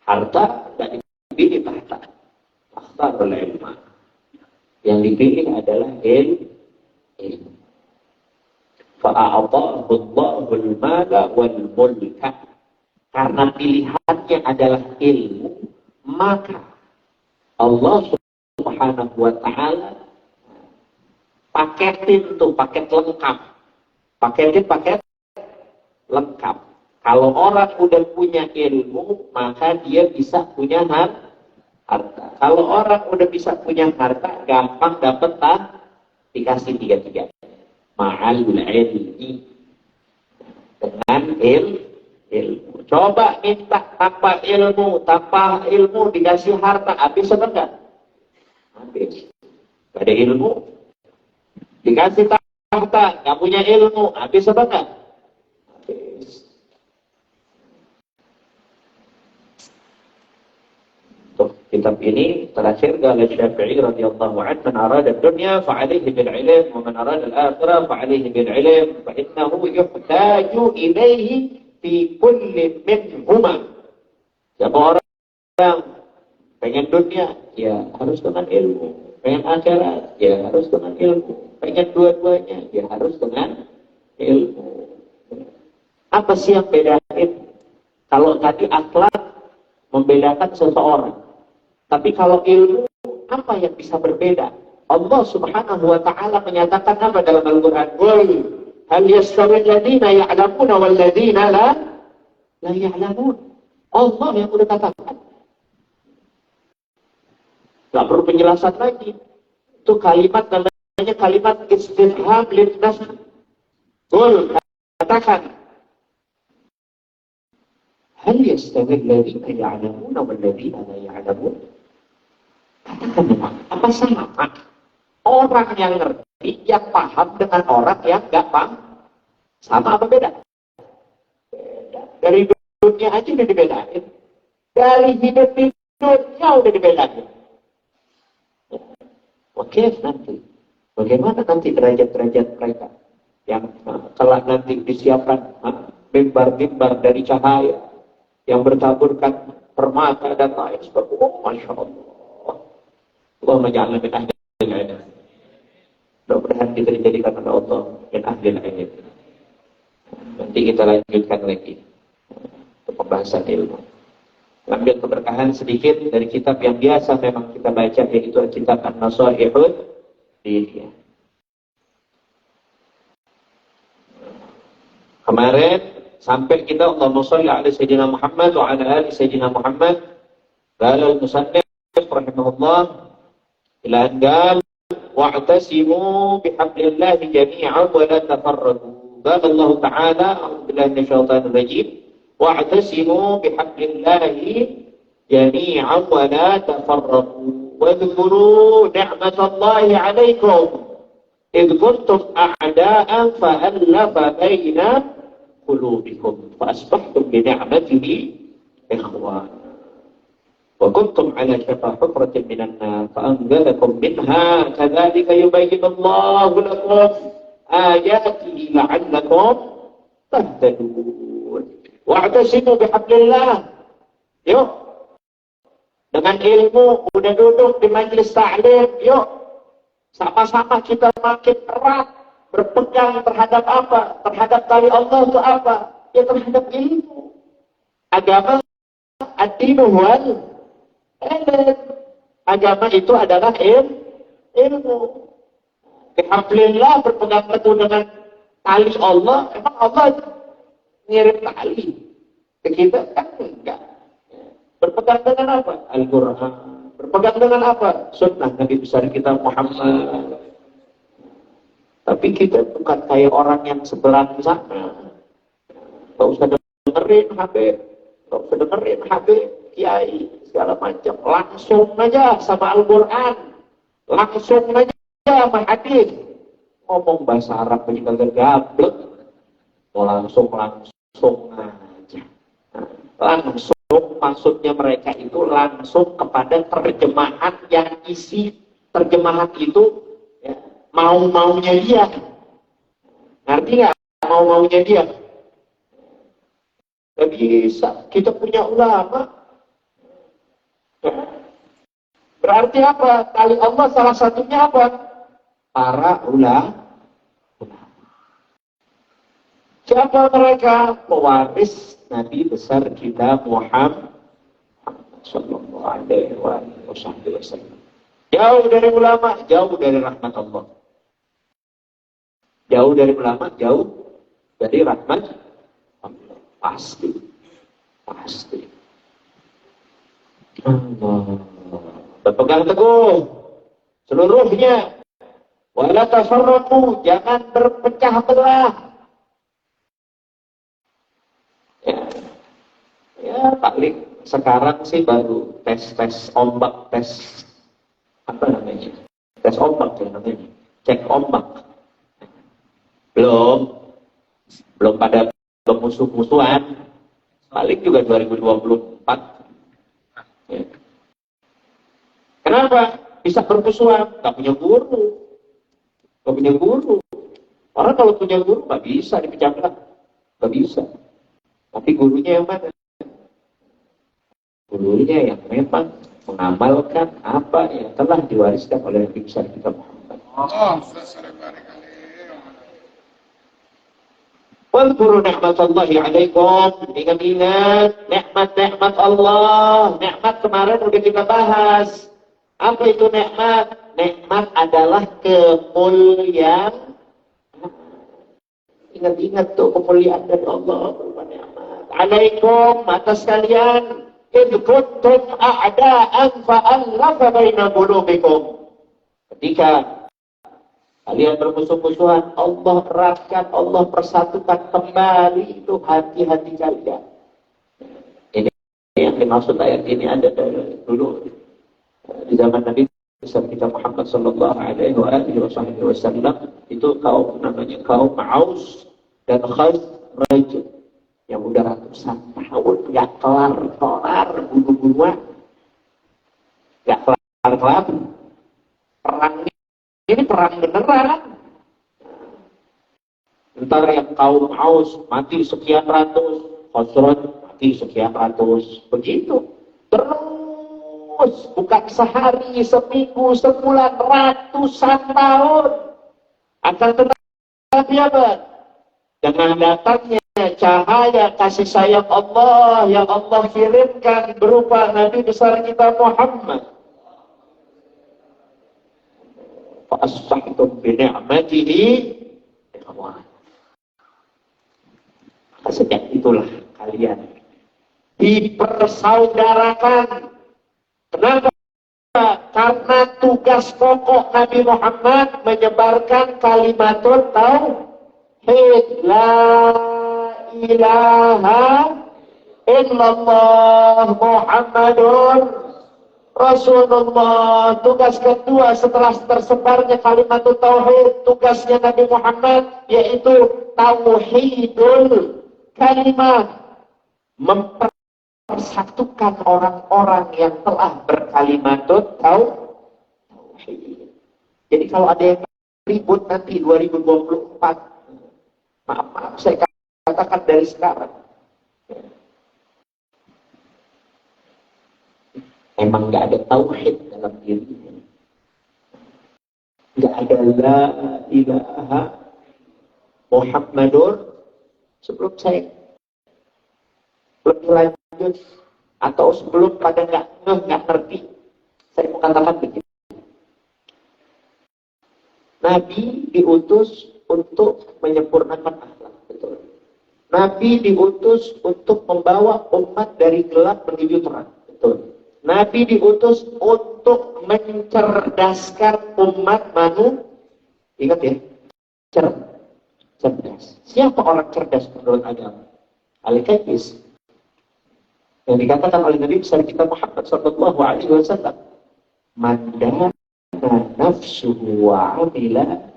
harta, nggak dipilih tahta. Akhtarul ilma. Yang dipilih adalah ilmu. Fa'a'atahu Allahul mala wal mulka. Karena pilihannya adalah ilmu, maka Allah Subhanahu wa ta'ala paketin tuh, paket lengkap. Paket lengkap. Kalau orang udah punya ilmu, maka dia bisa punya harta. Kalau orang udah bisa punya harta, gampang dapat dikasih tiga-tiga. Ma'al ilmi. Dengan ilmu. Coba minta tanpa ilmu dikasih harta, habis apa enggak? Habis. Gak ada ilmu, dikasih tahta, nggak punya ilmu, habis apa enggak? Habis. Tuh, kitab ini terakhir qala Syafi'i radhiyallahu anhu, man arada ad-dunya fa'alayhi bil 'ilm wa man arada al-akhirah fa'alayhi bil 'ilm fa innahu yuhtaju ilayhi fi kulli minhuma. Siapa orang yang pengen dunia, ya harus dengan ilmu. Pengen akhirat, ya harus dengan ilmu. Pengen dua-duanya, ya harus dengan ilmu. Apa sih yang bedain? Kalau tadi akhlak membedakan seseorang, tapi kalau ilmu, apa yang bisa berbeda? Allah Subhanahu wa ta'ala menyatakan apa dalam Al-Quran? Qul hal yastawi alladziina ya'lamuuna wal ladziina la ya'lamuun. Allah yang udah katakan. Gak perlu penjelasan lagi. Itu kalimat namanya kalimat istifham lin-nafi. Qul, katakan. Hal yastawi alladziina ya'lamuuna wal ladziina la ya'lamuun. Katakan memang, apa sama? Orang yang ngerti, yang paham dengan orang yang gak paham, sama apa beda? Beda. Dari dunia aja udah dibedain. Dari hidup di dunia udah dibedain. Oke, nanti. Bagaimana nanti derajat-derajat mereka? Yang kelak nanti disiapkan mimbar-mimbar dari cahaya yang bertaburkan permata dan lain sebagainya. Oh, Masya Allah. Allahumma ja'alna min ahli al-ilm. Mudah-mudahan kita dijadikan oleh Allah min ahli al-ilm. Nanti kita lanjutkan lagi untuk pembahasan ilmu. Ambil keberkahan sedikit dari kitab yang biasa memang kita baca, yaitu kitab An-Nasaihud Diniyah. Kemarin sampai kita Allahumma sholli ala Sayyidina Muhammad wa ala ali Sayyidina Muhammad. Qala al-musannif rahimahullah ila an qala wa'tasimu bihablillahi jami'an wa la tafarraqu. Qala Allah Ta'ala, a'udzu billahi minasyaitonir rajim. واعتصموا بحبل الله جميعا ولا تفرقوا واذكروا نعمة الله عليكم إذ كنتم أعداء فألف بين قلوبكم فأصبحتم بنعمته إخوانا وكنتم على شفا حفرة من النار فأنقذكم منها كذلك يبين الله لكم آياته لعلكم تهتدون. Wa'tasimu bihablillah. Yuk. Dengan ilmu, udah duduk di majelis ta'lim, yuk. Sama-sama kita makin erat berpegang terhadap apa? Terhadap tali Allah itu apa? Ya terhadap ilmu. Agama ad-dinu wal ilm. Agama itu adalah ilmu. Bihablillah, berpegang teguh dengan tali Allah. Emang Allah ngirim tali ke kita kan enggak. Berpegang dengan apa? Al-Quran. Berpegang dengan apa? Sunnah Nabi besar kita Muhammad. Tapi kita bukan kayak orang yang sebelah sana. Gak usah dengerin Habib, gak usah dengerin Habib, kiai segala macam. Langsung aja sama Al-Quran, langsung aja sama hadis. Ngomong bahasa Arab juga gablek. Langsung aja. Langsung maksudnya mereka itu langsung kepada terjemahan yang isi terjemahan itu ya, mau-maunya dia. Ngerti nggak? Mau-maunya dia. Gak bisa. Kita punya ulama. Berarti apa? Tali Allah salah satunya apa? Para ulama. Siapa mereka? Pewaris Nabi besar kita Muhammad sallallahu alaihi wasallam. Jauh dari ulama, jauh dari rahmat Allah. Jauh dari ulama, jauh dari rahmat Allah. Pasti. Allah. Berpegang teguh seluruhnya. Wala tafarraqu, jangan berpecah belah. Ya paling sekarang sih baru tes ombak, tes apa namanya? Tes ombak ya namanya. Cek ombak. Belum pada bermusuh-musuhan. Paling juga 2024. Ya. Kenapa? Bisa bermusuhan? Gak punya guru. Orang kalau punya guru gak bisa dipecah belah. Gak bisa. Tapi gurunya yang mana? Gurunya yang memang mengamalkan apa yang telah diwariskan oleh Nabi besar kita Muhammad. Wadhkuru ni'matallahi 'alaikum. Ingat nikmat-nikmat Allah. Nikmat kemarin udah kita bahas. Apa itu nikmat? Nikmat adalah kemuliaan. Ingat-ingat tuh kemuliaan dari Allah. Nikmat. 'Alaikum atas kalian. Idh kuntum a'da'an fa'allafa baina qulubikum. Ketika kalian bermusuh-musuhan, Allah eratkan, Allah persatukan kembali itu hati-hati kalian. Ini yang dimaksud ayat ini ada dari dulu di zaman Nabi besar kita Muhammad sallallahu alaihi wasallam itu kaum namanya kaum Aus dan Khazraj yang udah ratusan tahun nggak kelar bunuh-bunuhan, nggak kelar perang. Ini perang beneran. Ntar yang kaum Aus mati sekian ratus, Khazraj mati sekian ratus, begitu. Terus bukan sehari, seminggu, sebulan, ratusan tahun. Akan tetapi apa? Dengan datangnya cahaya kasih sayang Allah yang Allah kirimkan berupa Nabi besar kita Muhammad. Fa'asbahtum bini'matihi ikhwan. Sejak itulah kalian dipersaudarakan. Kenapa? Karena tugas pokok Nabi Muhammad menyebarkan kalimatul tauhid, la ilaha illallah Muhammadur Rasulullah. Tugas kedua setelah tersebarnya kalimat tauhid, tugasnya Nabi Muhammad yaitu tauhidul kalimat, mempersatukan orang-orang yang telah berkalimat tauhid. Jadi kalau ada yang ribut nanti 2024, maaf saya katakan dari sekarang, emang nggak ada tauhid dalam dirinya, nggak ada la ilaha Muhammadur. Sebelum saya lebih lanjut atau sebelum pada nggak ngerti, saya mau katakan begini: Nabi diutus untuk menyempurnakan akhlak, betul. Nabi diutus untuk membawa umat dari gelap menuju terang, betul. Nabi diutus untuk mencerdaskan umat manusia. Ingat ya, cerdas. Siapa orang cerdas menurut agama? Al-Kais. Yang dikatakan oleh Nabi besar kita Muhammad sallallahu alaihi wasallam, "Man dana nafsuhu wa 'amila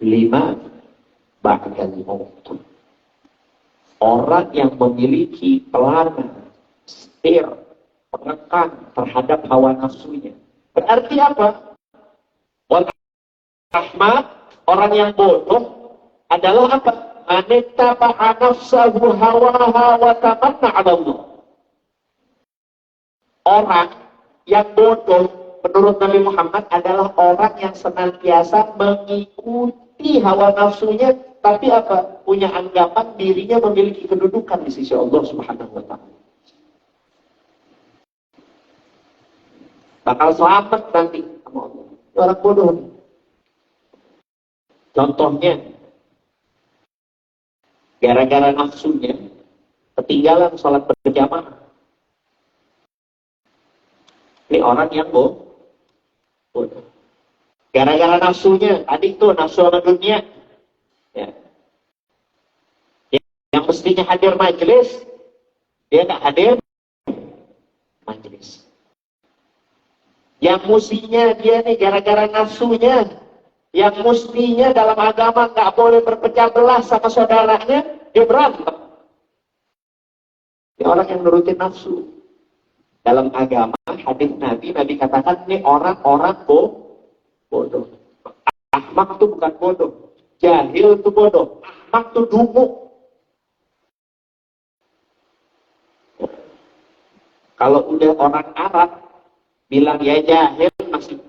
lima ba'dal maut." Orang yang memiliki pelanan, setir, penekan terhadap hawa nafsunya. Berarti apa? Wal rahmat, orang yang bodoh adalah apa? manittaba'a nafsahu hawaha wa tamanna 'ala Allah. Orang yang bodoh menurut Nabi Muhammad adalah orang yang senantiasa mengikuti hawa nafsunya, tapi apa? Punya anggapan dirinya memiliki kedudukan di sisi Allah Subhanahu wa taala. Bakal selamat nanti sama Allah. Orang bodoh. Contohnya, gara-gara nafsunya ketinggalan sholat berjamaah. Ini orang yang bodoh. Gara-gara nafsunya, tadi itu nafsu sama dunia. Ya. Yang mestinya hadir majelis, dia nggak hadir majelis. Yang mestinya dia nih gara-gara nafsunya, yang mestinya dalam agama nggak boleh berpecah belah sama saudaranya, dia berantem. Ini orang yang nurutin nafsu. Dalam agama, hadis Nabi katakan ini orang-orang bodoh. Ahmak itu bukan bodoh, jahil itu bodoh. Ahmak itu dungu. Kalau udah orang Arab bilang ya jahil, masih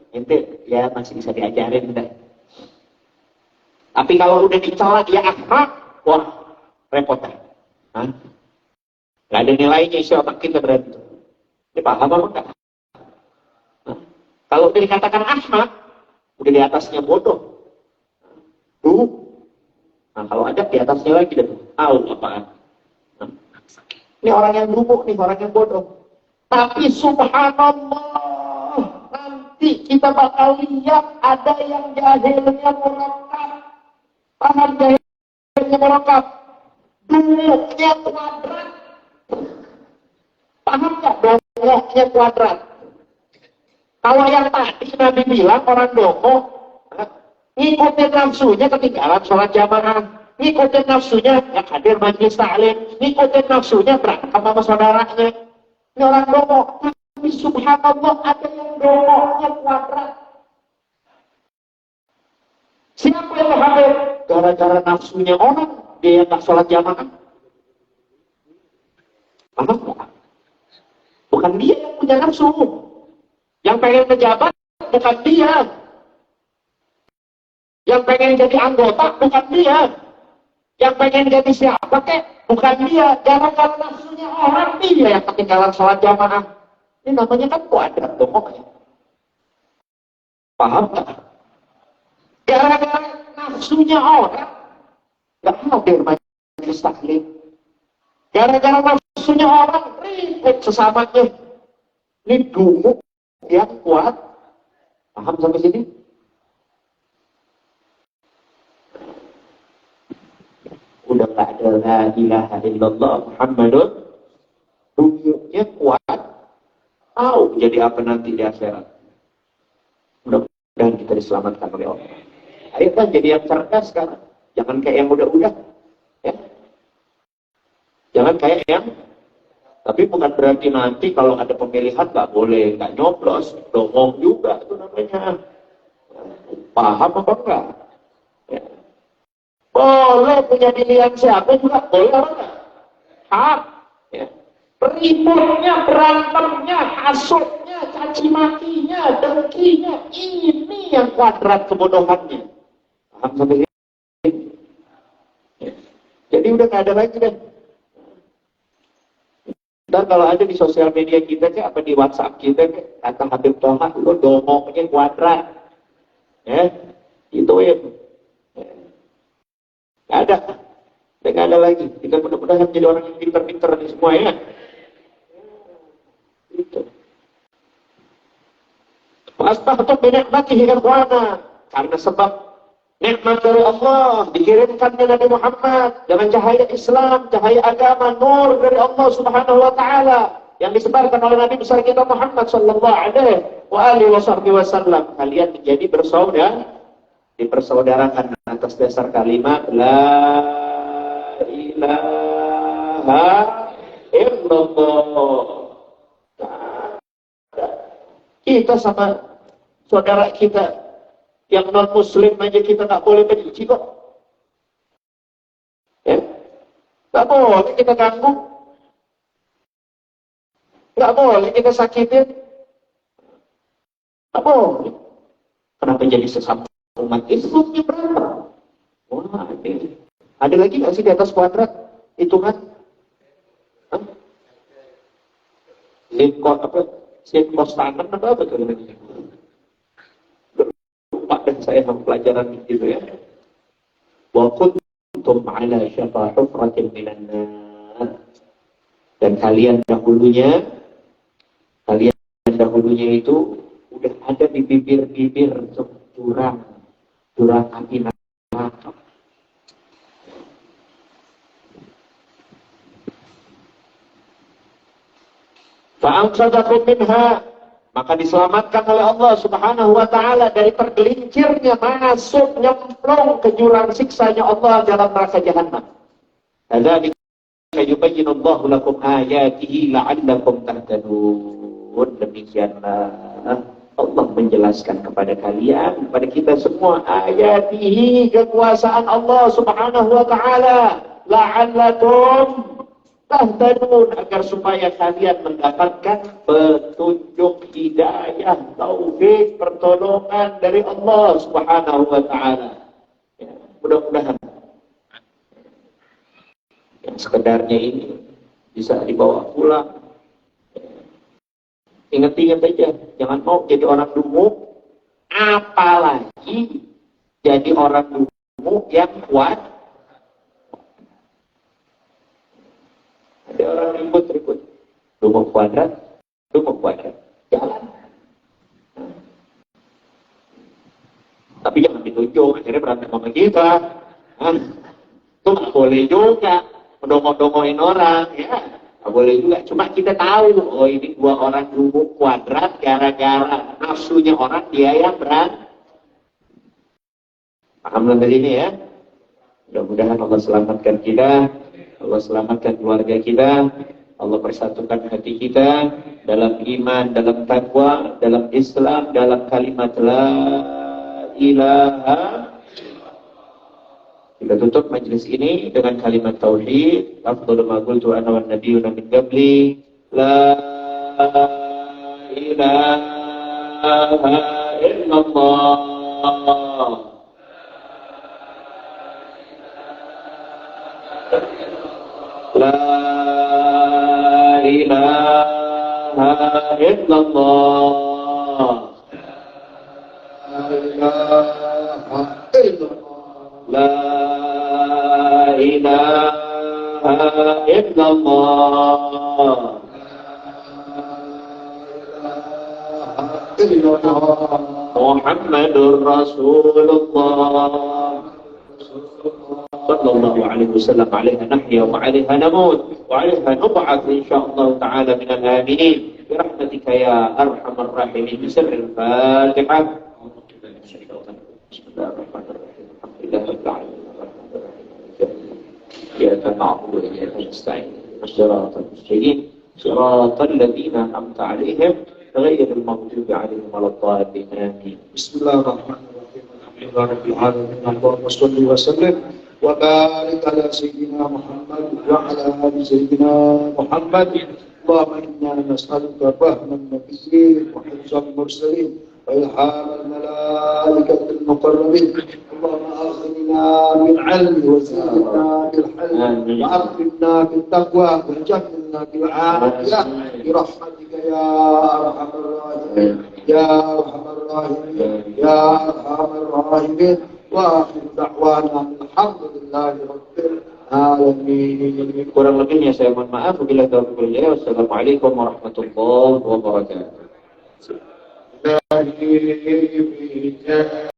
bisa diajarin deh. Tapi kalau udah dicela ya ahmak, wah repot dah. Gak ada nilainya isi otak kita berarti. Ini paham apa enggak? Kalau udah dikatakan ahmak, udah di atasnya bodoh. Kalau ada di atasnya lagi dah. Apaan? Ini orang yang lumuk nih, orang yang bodoh. Tapi subhanallah, nanti kita bakal lihat ada yang jahilnya murokab. Paham jahilnya murokab? Dunguknya kuadrat. Paham nggak dongoknya kuadrat? Kalau yang tadi Nabi bilang orang dongok, ngikutin nafsunya ketinggalan sholat jamaah, ngikutin nafsunya nggak hadir majelis taklim, ngikutin nafsunya berantem sama saudaranya. Ini orang dongok. Tapi subhanallah ada yang dongoknya kuadrat. Siapa yang hadir? Gara-gara nafsunya orang, dia nggak sholat jamaah. Paham nggak? Bukan dia yang punya nafsu. Yang pengen pejabat bukan dia. Yang pengen jadi anggota bukan dia. Yang pengen jadi siapa kek bukan dia. Gara-gara nafsunya orang, dia yang ketinggalan sholat jamaah. Ini namanya kan kuadrat dongok ya. Paham nggak? Gara-gara nafsunya orang nggak hadir majelis taklim. Gara-gara nafsunya orang ribut sesamanya. Ini dungu yang kuat. Paham sampai sini? Udah nggak ada la ilaha illallah Muhammadun, dunguknya kuat. Tahu jadi apa nanti di akhirat. Mudah-mudahan kita diselamatkan oleh Allah. Ayo kan jadi yang cerdas sekarang. Jangan kayak yang udah-udah. Ya. Jangan kayak yang, tapi bukan berarti nanti kalau ada pemilihan nggak boleh, nggak nyoblos, dongong juga itu namanya. Paham apa enggak? Ya. Boleh punya pilihan siapa juga, boleh apa enggak? Hak. Ya. Ributnya, berantemnya, hasutnya, caci makinya, dengkinya, ini yang kuadrat kebodohannya. Paham sampai sini? Ya. Jadi udah nggak ada lagi deh. Dan kalau ada di sosial media kita, apa di WhatsApp kita, kata Habib Toha, lo dongoknya kuadrat. Ya, itu ya. Nggak ada. Dan nggak ada lagi. Kita mudah-mudahan jadi orang yang pintar-pintar di semua ya. Itu. Fastahtu binikmatihi ikhwana. Karena sebab nikmat dari Allah dikirimkannya Nabi Muhammad dengan cahaya Islam, cahaya agama, nur dari Allah Subhanahu wa taala yang disebarkan oleh Nabi besar kita Muhammad sallallahu alaihi wasallam. Kalian menjadi bersaudara, dipersaudarakan atas dasar kalimat la ilaha illallah. Kita sama saudara kita yang non muslim aja kita nggak boleh benci kok. Nggak boleh kita ganggu. Nggak boleh kita sakitin. Nggak boleh. Kenapa jadi sesama umat Islamnya berapa? Wah, ada lagi nggak sih di atas kuadrat hitungan? Sinkos tangan apa tuh namanya? Lupa dan saya sama pelajaran gitu ya. Wa kuntum ala syafa hufratin minan nar. Dan kalian dahulunya itu udah ada di bibir-bibir jurang api neraka. Fa'anqadhakum minha, maka diselamatkan oleh Allah Subhanahu wa taala dari tergelincirnya masuk nyemplung ke jurang siksanya Allah dalam neraka jahanam. Kadzalika yubayyinullahu lakum ayatihi la'allakum tahtadun. Demikianlah Allah menjelaskan kepada kalian, kepada kita semua, ayatihi, kekuasaan Allah Subhanahu wa taala, la'allakum tahtadun, agar supaya kalian mendapatkan petunjuk, hidayah, taufik, pertolongan dari Allah Subhanahu wa taala. Ya, mudah-mudahan yang sekedarnya ini bisa dibawa pulang. Ingat-ingat aja, jangan mau jadi orang dungu, apalagi jadi orang dungu yang kuat. Ada orang ribut-ribut, dungu kuadrat, jalan. Tapi jangan ditunjuk, akhirnya berantem sama kita. Itu nggak boleh juga, mendongong-dongongin orang, ya. Nggak boleh juga, cuma kita tahu, oh ini dua orang dungu kuadrat gara-gara nafsunya orang, dia yang berat. Paham sampai sini ya? Mudah-mudahan Allah selamatkan kita, Allah selamatkan keluarga kita, Allah persatukan hati kita dalam iman, dalam taqwa, dalam Islam, dalam kalimat la ilaha. Kita tutup majlis ini dengan kalimat tauhid. Afdhalu ma qultu ana wan nabiyyuna min qabli, la ilaha illallah. La ilaha illallah. La ilaha illallah. Muhammadur Rasulullah sallallahu alaihi wasallam. Alaiha nahya wa alaiha namut wa alaiha nub'ats insyaallah ta'ala minal aminin bi rahmatika ya arhamar rahimin. Bismillahil Fatihah. Bismillahirrahmanirrahim. Alhamdulillahirabbil alamin. Iyyaka na'budu wa iyyaka nasta'in. Shiratal mustaqim. Shiratal ladzina an'amta 'alaihim ghairil maghdubi 'alaihim waladdallin. Amin.
Bismillahirrahmanirrahim. Alhamdulillahirabbil alamin. Allahumma shalli wa sallim wa barik ala sayyidina Muhammad wa ala ali sayyidina Muhammad. Allahumma inna nas'aluka fahman nabiyyin wa hifzal mursalin wa ilhamal malaikatil muqarrabin. Allahumma aghfirna bil 'ilmi wa zidna bil hilmi wa akrimna bit taqwa wa jannibna bil 'afiyah bi rahmatika ya arhamar rahimin ya arhamar rahimin ya arhamar rahimin. Wa akhir da'wana alhamdulillahi rabbil alamin.
Kurang lebihnya saya mohon maaf. Wabillahi taufiq wal hidayah. Wassalamualaikum warahmatullahi wabarakatuh.